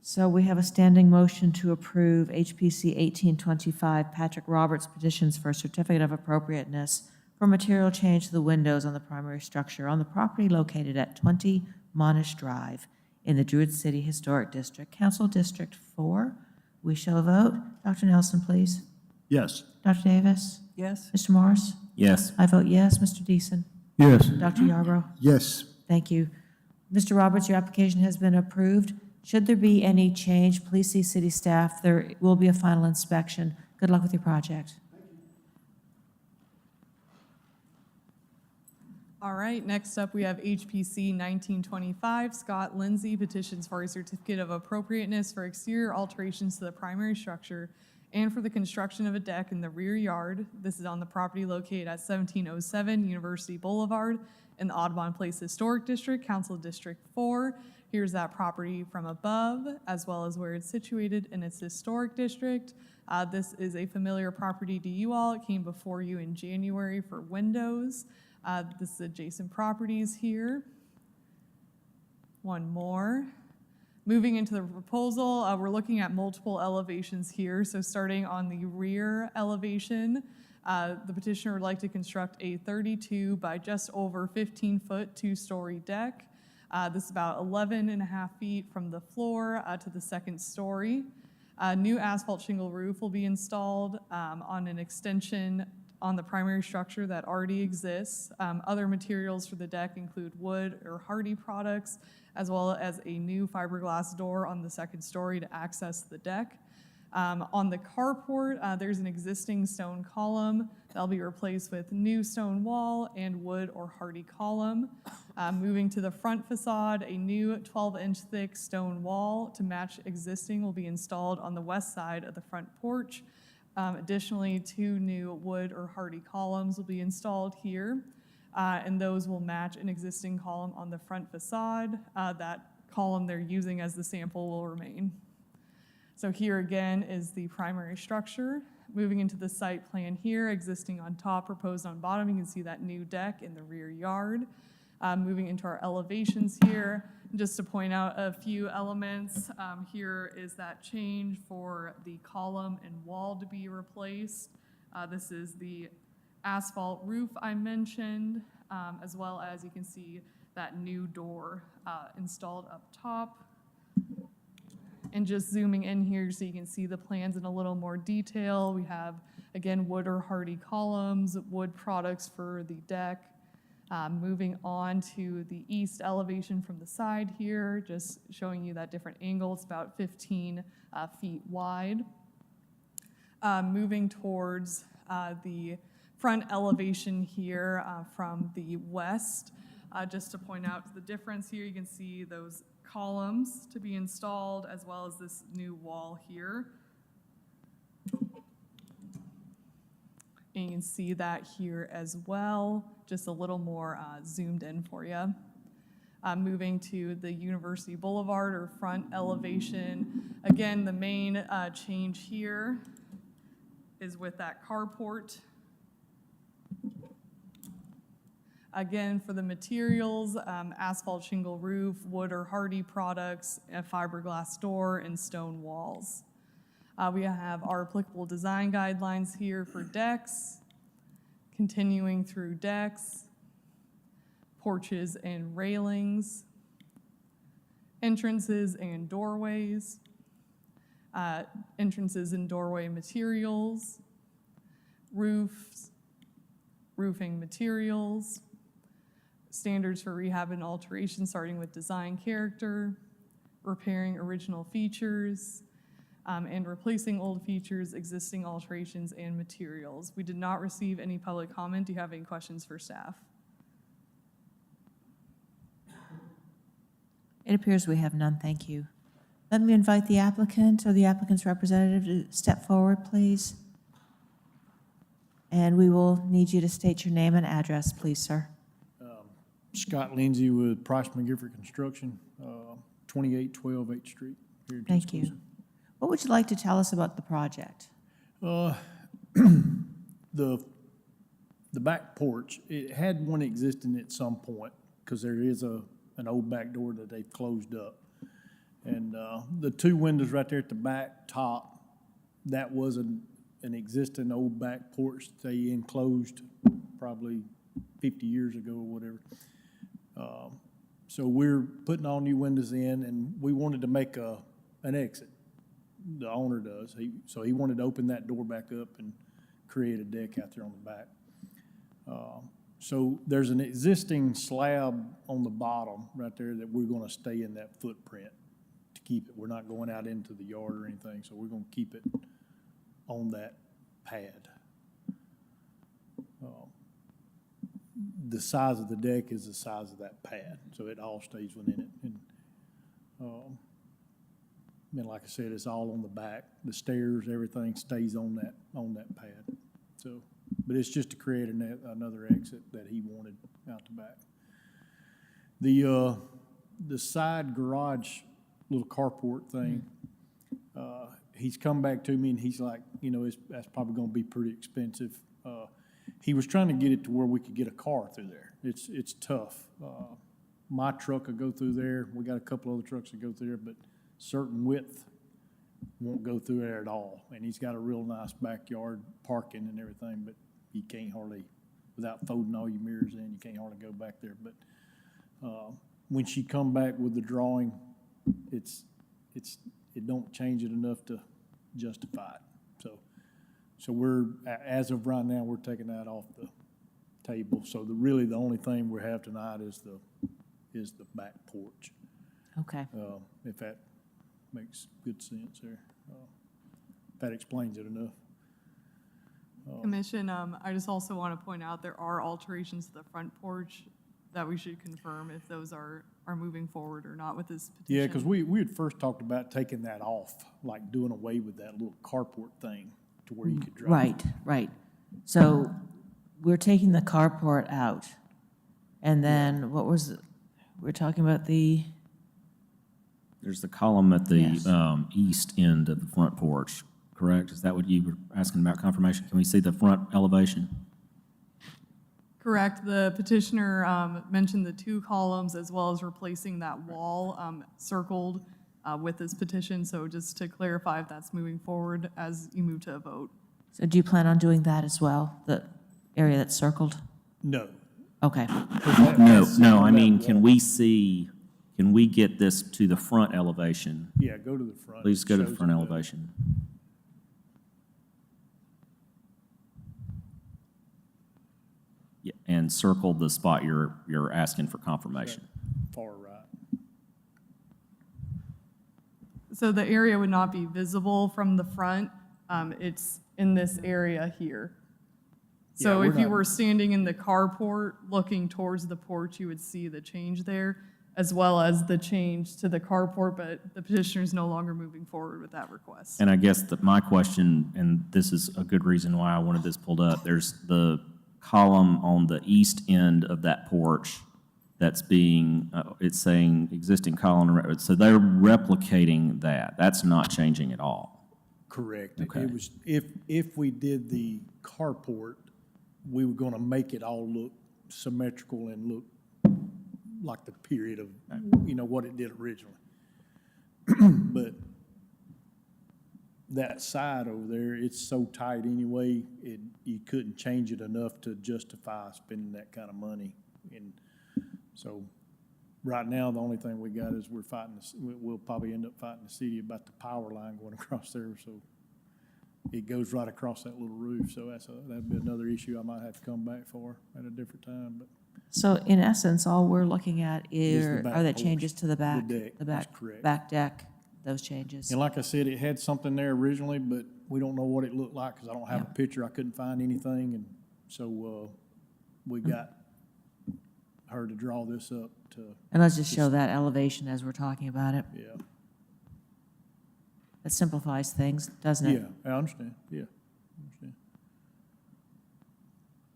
So we have a standing motion to approve HPC 1825 Patrick Roberts petitions for a certificate of appropriateness for material change to the windows on the primary structure on the property located at 20 Monash Drive in the Druid City Historic District, Council District 4. We shall vote. Dr. Nelson, please. Yes. Dr. Davis? Yes? Mr. Morris? Yes. I vote yes. Mr. Deason? Yes. Dr. Yarbrough? Yes. Thank you. Mr. Roberts, your application has been approved. Should there be any change, please see city staff. There will be a final inspection. Good luck with your project. All right, next up, we have HPC 1925, Scott Lindsay petitions for a certificate of appropriateness for exterior alterations to the primary structure and for the construction of a deck in the rear yard. This is on the property located at 1707 University Boulevard in the Audubon Place Historic District, Council District 4. Here's that property from above, as well as where it's situated in its historic district. This is a familiar property to you all. It came before you in January for windows. This is adjacent properties here. One more. Moving into the proposal, we're looking at multiple elevations here. So starting on the rear elevation, the petitioner would like to construct a 32 by just over 15-foot two-story deck. This is about 11 and a half feet from the floor to the second story. A new asphalt shingle roof will be installed on an extension on the primary structure that already exists. Other materials for the deck include wood or hardy products, as well as a new fiberglass door on the second story to access the deck. On the carport, there's an existing stone column that'll be replaced with new stone wall and wood or hardy column. Moving to the front facade, a new 12-inch thick stone wall to match existing will be installed on the west side of the front porch. Additionally, 2 new wood or hardy columns will be installed here, and those will match an existing column on the front facade. That column they're using as the sample will remain. So here again is the primary structure. Moving into the site plan here, existing on top, proposed on bottom, you can see that new deck in the rear yard. Moving into our elevations here, just to point out a few elements, here is that change for the column and wall to be replaced. This is the asphalt roof I mentioned, as well as you can see that new door installed up top. And just zooming in here so you can see the plans in a little more detail. We have, again, wood or hardy columns, wood products for the deck. Moving on to the east elevation from the side here, just showing you that different angle. It's about 15 feet wide. Moving towards the front elevation here from the west, just to point out the difference here, you can see those columns to be installed as well as this new wall here. And you can see that here as well, just a little more zoomed in for you. Moving to the University Boulevard or front elevation. Again, the main change here is with that carport. Again, for the materials, asphalt shingle roof, wood or hardy products, a fiberglass door, and stone walls. We have our applicable design guidelines here for decks, continuing through decks, porches and railings, entrances and doorways, entrances and doorway materials, roofs, roofing materials, standards for rehab and alteration, starting with design character, repairing original features, and replacing old features, existing alterations, and materials. We did not receive any public comment. Do you have any questions for staff? It appears we have none, thank you. Let me invite the applicant or the applicant's representative to step forward, please. And we will need you to state your name and address, please, sir. Scott Lindsay with Price McGifford Construction, 2812 8th Street here in Thank you. Tuscaloosa. What would you like to tell us about the project? The back porch, it had one existing at some point because there is an old back door that they've closed up. And the two windows right there at the back top, that was an existing old back porch they enclosed probably 50 years ago or whatever. So we're putting all new windows in, and we wanted to make an exit. The owner does. So he wanted to open that door back up and create a deck out there on the back. So there's an existing slab on the bottom right there that we're going to stay in that footprint to keep it. We're not going out into the yard or anything, so we're going to keep it on that pad. The size of the deck is the size of that pad, so it all stays within it. And like I said, it's all on the back. The stairs, everything stays on that pad. So, but it's just to create another exit that he wanted out the back. The side garage little carport thing, he's come back to me and he's like, that's probably going to be pretty expensive. He was trying to get it to where we could get a car through there. It's tough. My truck will go through there. We got a couple other trucks that go through there, but certain width won't go through there at all. And he's got a real nice backyard parking and everything, but you can't hardly, without folding all your mirrors in, you can't hardly go back there. But when she come back with the drawing, it don't change it enough to justify it. So we're, as of right now, we're taking that off the table. So really the only thing we have tonight is the back porch. Okay. If that makes good sense there. If that explains it enough. Commission, I just also want to point out there are alterations to the front porch that we should confirm if those are moving forward or not with this petition. Yeah, because we had first talked about taking that off, like doing away with that little carport thing to where you could drive. Right. So we're taking the carport out. And then we're talking about There's the column at the Yes. east end of the front porch, correct? Is that what you were asking about confirmation? Can we see the front elevation? Correct. The petitioner mentioned the 2 columns as well as replacing that wall circled with this petition. So just to clarify if that's moving forward as you move to a vote. So do you plan on doing that as well, the area that's circled? No. Okay. No, I mean, can we get this to the front elevation? Yeah, go to the front. Please go to the Shows front it. elevation. Yeah, and circle the spot you're asking for confirmation. Far right. So the area would not be visible from the front. It's in this area here. So Yeah, if we're you not- were standing in the carport looking towards the porch, you would see the change there, as well as the change to the carport, but the petitioner is no longer moving forward with that request. And I guess that my question, and this is a good reason why I wanted this pulled up, there's the column on the east end of that porch that's being, it's saying existing column, so they're replicating that. That's not changing at all. Correct. Okay. It was, if we did the carport, we were gonna make it all look symmetrical and look like the period of, what it did originally. But that side over there, it's so tight anyway, you couldn't change it enough to justify spending that kind of money. And so, right now, the only thing we got is we're fighting, we'll probably end up fighting the city about the power line going across there, so it goes right across that little roof, so that'd be another issue I might have to come back for at a different time, but. So in essence, all we're looking at Is the back are the porch, changes to the back, deck, the that's back, correct. back deck, those changes. And like I said, it had something there originally, but we don't know what it looked like, because I don't have a Yeah. picture, I couldn't find anything, and so, we got her to draw this up to, And let's just show that elevation as we're talking about it. yeah. It simplifies things, doesn't it? Yeah, I understand, yeah, I understand.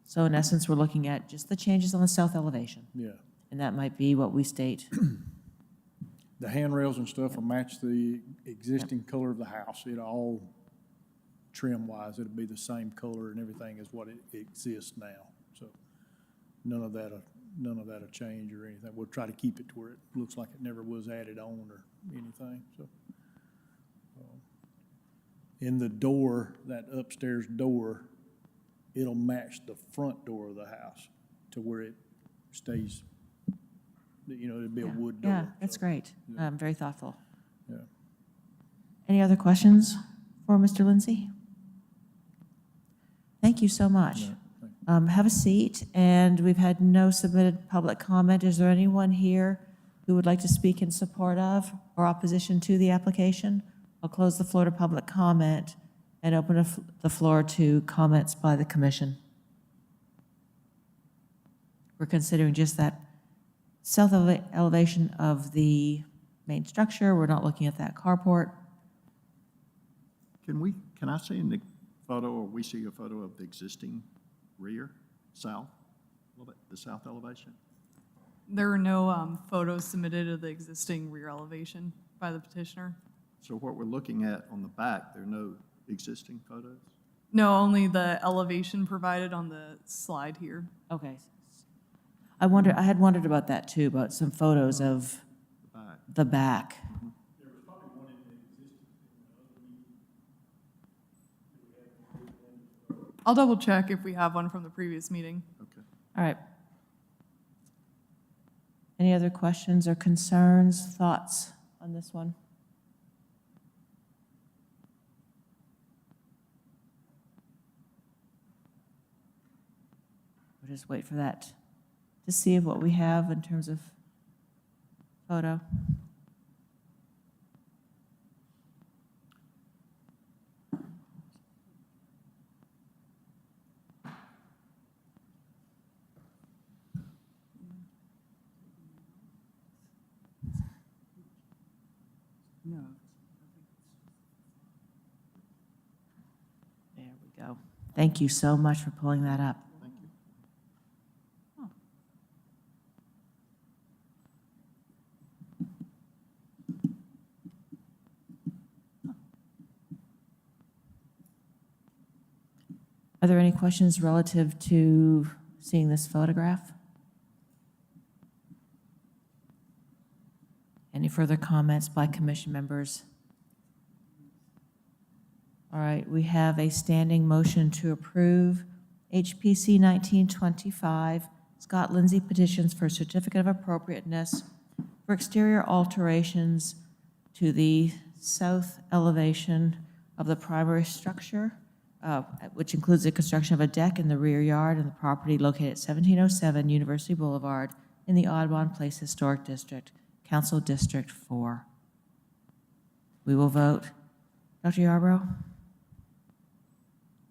So in essence, we're looking at just the changes on the south elevation, Yeah. and that might be what we state. The handrails and stuff will match the existing color of the house. It all, trim-wise, it'll be the same color and everything as what it exists now. So none of that'll change or anything. We'll try to keep it to where it looks like it never was added on or anything, so. In the door, that upstairs door, it'll match the front door of the house to where it stays, it'll be a wood door. Yeah, that's so, great. yeah. Very thoughtful. Yeah. Any other questions for Mr. Lindsay? Thank you so much. Have a seat, and we've had no submitted public comment. Is there anyone here who would like to speak in support of or opposition to the application? I'll close the floor to public comment and open the floor to comments by the commission. We're considering just that south elevation of the main structure. We're not looking at that carport. Can I see in the photo, or we see a photo of the existing rear, south, a little bit, the south elevation? There are no photos submitted of the existing rear elevation by the petitioner. So what we're looking at on the back, there are no existing photos? No, only the elevation provided on the slide here. Okay. I had wondered about that too, about some photos of The back. the back. I'll double check if we have one from the previous meeting. Okay. All right. Any other questions or concerns, thoughts on this one? We'll just wait for that to see what we have in terms of photo. No. There we go. Thank you so much for pulling that up. Thank you. Are there any questions relative to seeing this photograph? Any further comments by commission members? All right, we have a standing motion to approve HPC 1925, Scott Lindsay petitions for a certificate of appropriateness for exterior alterations to the south elevation of the primary structure, which includes the construction of a deck in the rear yard and the property located at 1707 University Boulevard in the Audubon Place Historic District, Council District 4. We will vote. Dr. Yarbrough?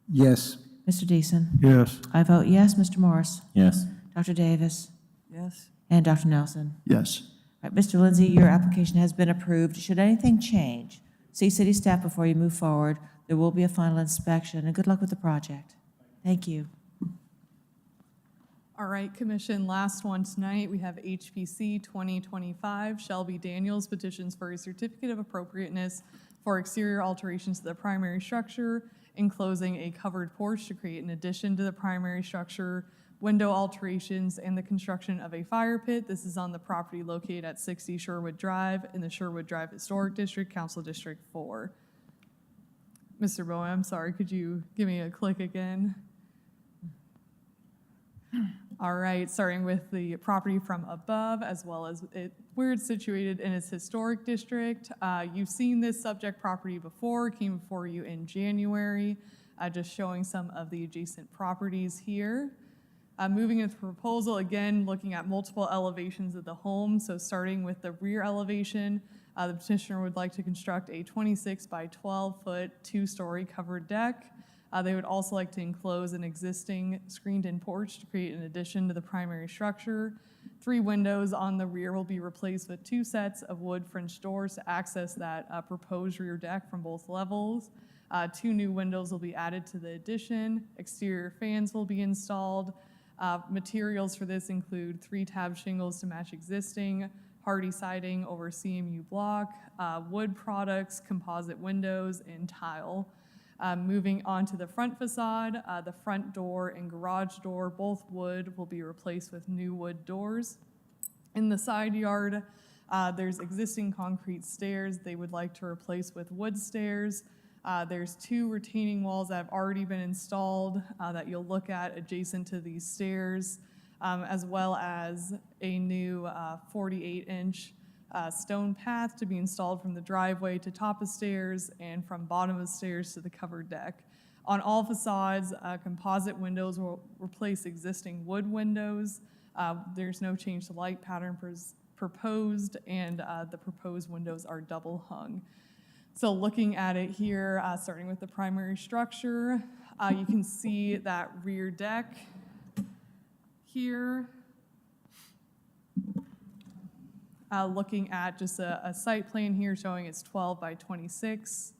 Yes. Mr. Deason? Yes. I vote yes. Mr. Morris? Yes. Dr. Davis? Yes. And Dr. Nelson? Yes. All right, Mr. Lindsay, your application has been approved. Should anything change, see city staff before you move forward. There will be a final inspection, and good luck with the project. Thank you. All right, Commission, last one tonight. We have HPC 2025, Shelby Daniels petitions for a certificate of appropriateness for exterior alterations to the primary structure, enclosing a covered porch to create an addition to the primary structure, window alterations, and the construction of a fire pit. This is on the property located at 60 Sherwood Drive in the Sherwood Drive Historic District, Council District 4. Mr. Bowen, I'm sorry, could you give me a click again? All right, starting with the property from above, as well as where it's situated in its historic district. You've seen this subject property before, came before you in January, just showing some of the adjacent properties here. Moving into the proposal, again, looking at multiple elevations of the home. So starting with the rear elevation, the petitioner would like to construct a 26 by 12 foot, 2-story covered deck. They would also like to enclose an existing screened-in porch to create an addition to the primary structure. 3 windows on the rear will be replaced with 2 sets of wood French doors to access that proposed rear deck from both levels. 2 new windows will be added to the addition. Exterior fans will be installed. Materials for this include 3 tab shingles to match existing, hardy siding over CMU block, wood products, composite windows, and tile. Moving on to the front facade, the front door and garage door, both wood, will be replaced with new wood doors. In the side yard, there's existing concrete stairs they would like to replace with wood stairs. There's 2 retaining walls that have already been installed that you'll look at adjacent to these stairs, as well as a new 48-inch stone path to be installed from the driveway to top of stairs and from bottom of stairs to the covered deck. On all facades, composite windows will replace existing wood windows. There's no change to light pattern proposed, and the proposed windows are double hung. So looking at it here, starting with the primary structure, you can see that rear deck here. Looking at just a site plan here showing it's 12 by 26.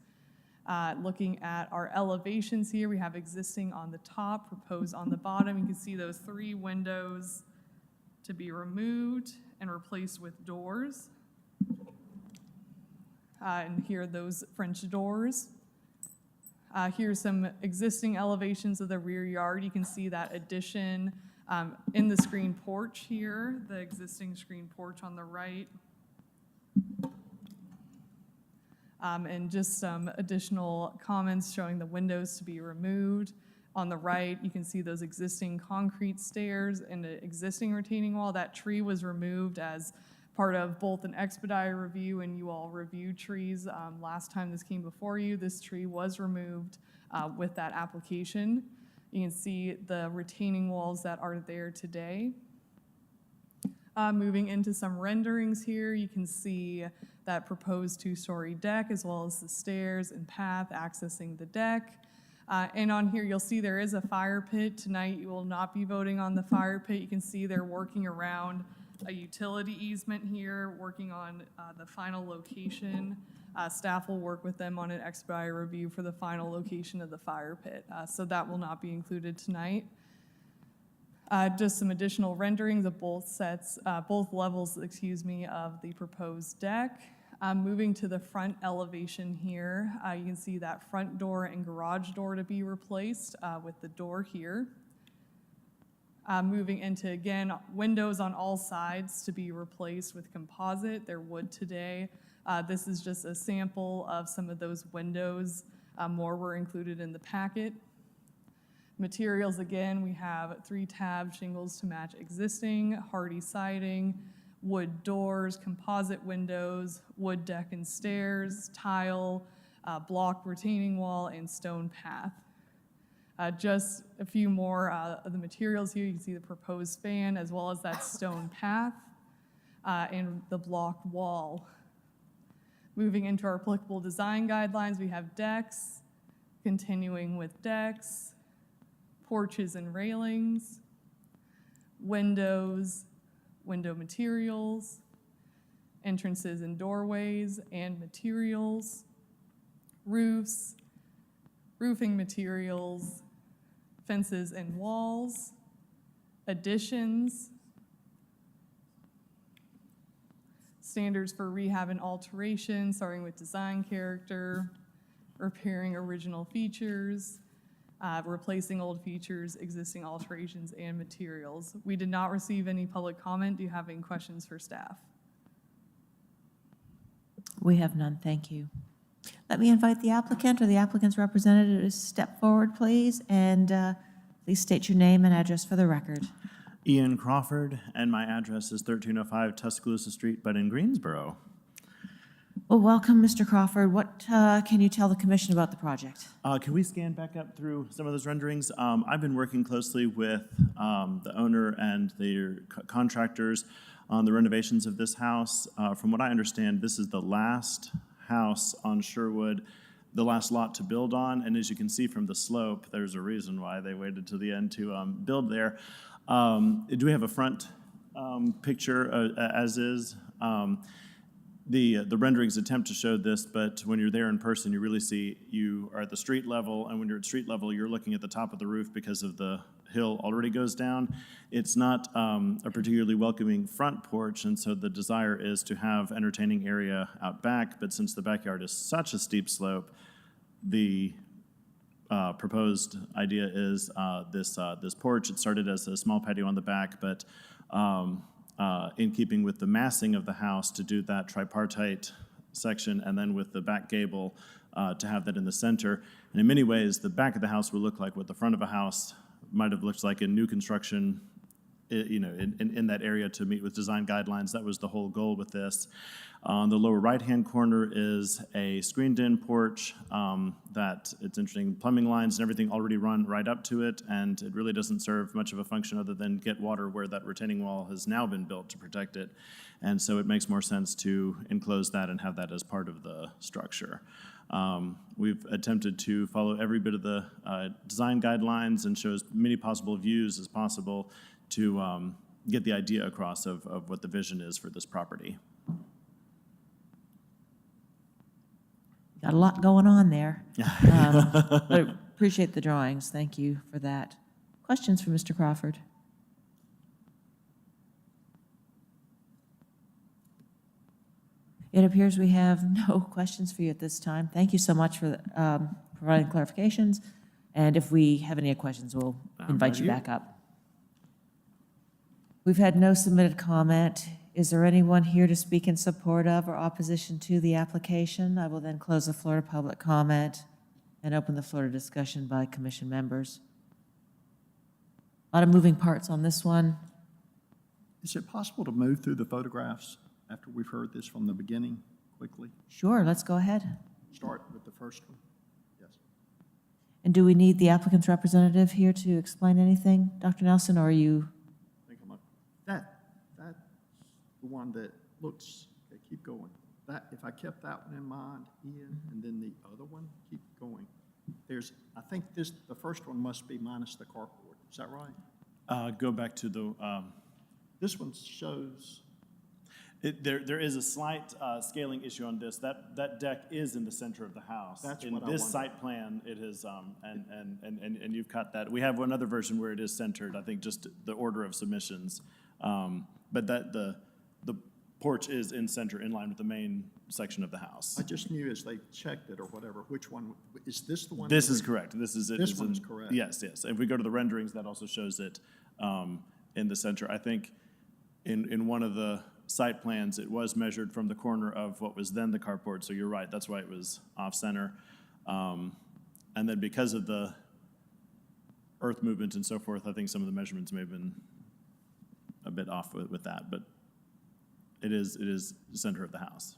Looking at our elevations here, we have existing on the top, proposed on the bottom. You can see those 3 windows to be removed and replaced with doors. And here are those French doors. Here's some existing elevations of the rear yard. You can see that addition in the screen porch here, the existing screen porch on the right. And just some additional comments showing the windows to be removed. On the right, you can see those existing concrete stairs and the existing retaining wall. That tree was removed as part of both an expedited review and you all reviewed trees. Last time this came before you, this tree was removed with that application. You can see the retaining walls that are there today. Moving into some renderings here, you can see that proposed 2-story deck as well as the stairs and path accessing the deck. And on here, you'll see there is a fire pit. Tonight, you will not be voting on the fire pit. You can see they're working around a utility easement here, working on the final location. Staff will work with them on an expedited review for the final location of the fire pit. So that will not be included tonight. Just some additional renderings of both sets, both levels, of the proposed deck. Moving to the front elevation here, you can see that front door and garage door to be replaced with the door here. Moving into, again, windows on all sides to be replaced with composite. They're wood today. This is just a sample of some of those windows. More were included in the packet. Materials, again, we have 3-tab shingles to match existing, hardy siding, wood doors, composite windows, wood deck and stairs, tile, block retaining wall, and stone path. Just a few more of the materials here. You can see the proposed fan as well as that stone path and the block wall. Moving into our applicable design guidelines, we have decks, continuing with decks, porches and railings, windows, window materials, entrances and doorways and materials, roofs, roofing materials, fences and walls, additions, standards for rehab and alteration, starting with design character, repairing original features, replacing old features, existing alterations, and materials. We did not receive any public comment. Do you have any questions for staff? We have none, thank you. Let me invite the applicant or the applicant's representative to step forward, please, and please state your name and address for the record. Ian Crawford, and my address is 1305 Tuscaloosa Street, but in Greensboro. Well, welcome, Mr. Crawford. What can you tell the commission about the project? Can we scan back up through some of those renderings? I've been working closely with the owner and their contractors on the renovations of this house. From what I understand, this is the last house on Sherwood, the last lot to build on, and as you can see from the slope, there's a reason why they waited to the end to build there. Do we have a front picture as is? The renderings attempt to show this, but when you're there in person, you really see you are at the street level, and when you're at street level, you're looking at the top of the roof because of the hill already goes down. It's not a particularly welcoming front porch, and so the desire is to have entertaining area out back, but since the backyard is such a steep slope, the proposed idea is this porch. It started as a small patio on the back, but in keeping with the massing of the house, to do that tripartite section, and then with the back gable to have that in the center. And in many ways, the back of the house will look like what the front of a house might have looked like in new construction, in that area to meet with design guidelines. That was the whole goal with this. On the lower right-hand corner is a screened-in porch that it's interesting, plumbing lines and everything already run right up to it, and it really doesn't serve much of a function other than get water where that retaining wall has now been built to protect it. And so it makes more sense to enclose that and have that as part of the structure. We've attempted to follow every bit of the design guidelines and show as many possible views as possible to get the idea across of what the vision is for this property. Got a lot going on there. But I appreciate the drawings. Thank you for that. Questions for Mr. Crawford? It appears we have no questions for you at this time. Thank you so much for providing clarifications. And if we have any questions, we'll invite you back up. We've had no submitted comment. Is there anyone here to speak in support of or opposition to the application? I will then close the floor to public comment and open the floor to discussion by commission members. A lot of moving parts on this one. Is it possible to move through the photographs after we've heard this from the beginning quickly? Sure, let's go ahead. Start with the first one. Yes. And do we need the applicant's representative here to explain anything, Dr. Nelson, or are you? That's the one that looks, okay, keep going. That, if I kept that one in mind, Ian, and then the other one, keep going. I think the first one must be minus the carport. Is that right? Go back to the, This one shows, there is a slight scaling issue on this. That deck is in the center of the house. That's in what I this wondered. site plan, it is, and you've cut that. We have another version where it is centered. I think just the order of submissions, but that the porch is in center, in line with the main section of the house. I just knew as they checked it or whatever, which one, is this the one? This is correct. This is it. This It's one in- is correct. Yes, yes. If we go to the renderings, that also shows it in the center. I think in one of the site plans, it was measured from the corner of what was then the carport, so you're right, that's why it was off-center. And then because of the earth movement and so forth, I think some of the measurements may have been a bit off with that, but it is the center of the house.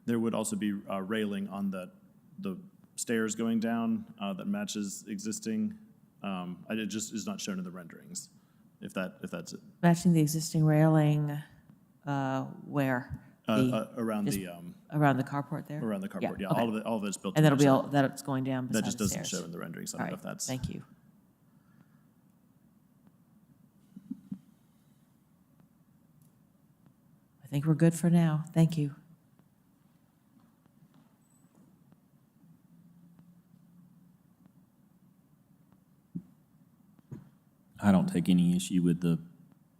There would also be a railing on the stairs going down that matches existing. It just is not shown in the renderings, if that's it. Matching the existing railing, where? Around just the around the carport there? around the carport, yeah. okay. All of it's built. And to that'll be match all, that it's going down That beside just the doesn't stairs? show in the renderings. I All don't know right, if that's. thank you. I think we're good for now. Thank you. I don't take any issue with the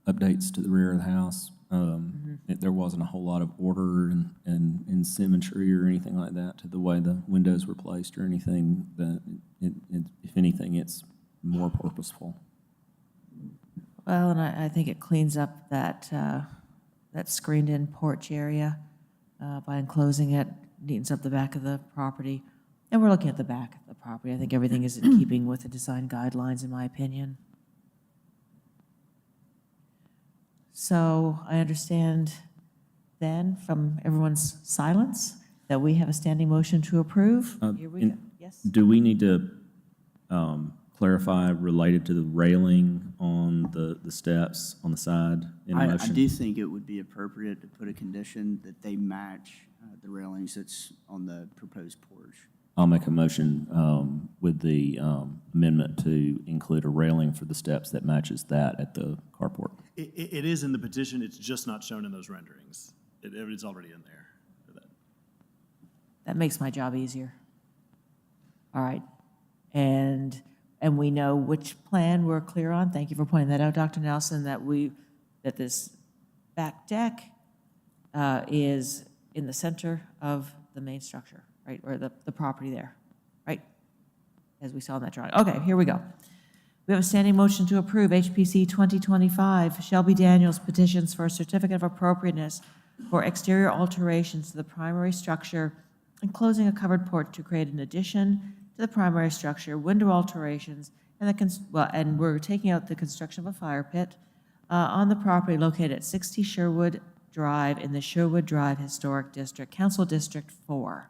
updates to the rear of the house. There wasn't a whole lot of order and symmetry or anything like that to the way the windows were placed or anything. That if anything, it's more purposeful. Well, and I think it cleans up that, that screened-in porch area by enclosing it, neatens up the back of the property. And we're looking at the back of the property. I think everything is in keeping with the design guidelines, in my opinion. So I understand then from everyone's silence that we have a standing motion to approve. Here we go. Yes? Do we need to clarify related to the railing on the steps on the side in I motion? do think it would be appropriate to put a condition that they match the railings that's on the proposed porch. I'll make a motion with the amendment to include a railing for the steps that matches that at the carport. It is in the petition, it's just not shown in those renderings. It's already in there for that. That makes my job easier. All right. And we know which plan we're clear on. Thank you for pointing that out, Dr. Nelson, that this back deck is in the center of the main structure, right, or the property there, right, as we saw in that drawing. Okay, here we go. We have a standing motion to approve HPC 2025 Shelby Daniels petitions for a certificate of appropriateness for exterior alterations to the primary structure, enclosing a covered porch to create an addition to the primary structure, window alterations, and we're taking out the construction of a fire pit on the property located at 60 Sherwood Drive in the Sherwood Drive Historic District, Council District 4.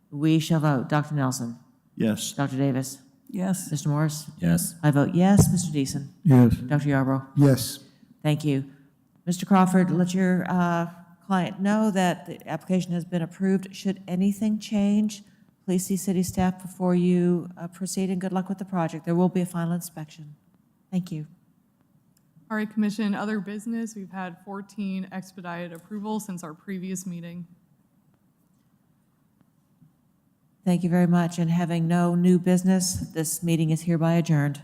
We shall vote. Dr. Nelson? Yes. Dr. Davis? Yes. Mr. Morris? Yes. I vote yes. Mr. Deason? Yes. Dr. Yarbrough? Yes. Thank you. Mr. Crawford, let your client know that the application has been approved. Should anything change, please see city staff before you proceed, and good luck with the project. There will be a final inspection. Thank you. All right, Commission, other business, we've had 14 expedited approvals since our previous meeting. Thank you very much, and having no new business, this meeting is hereby adjourned.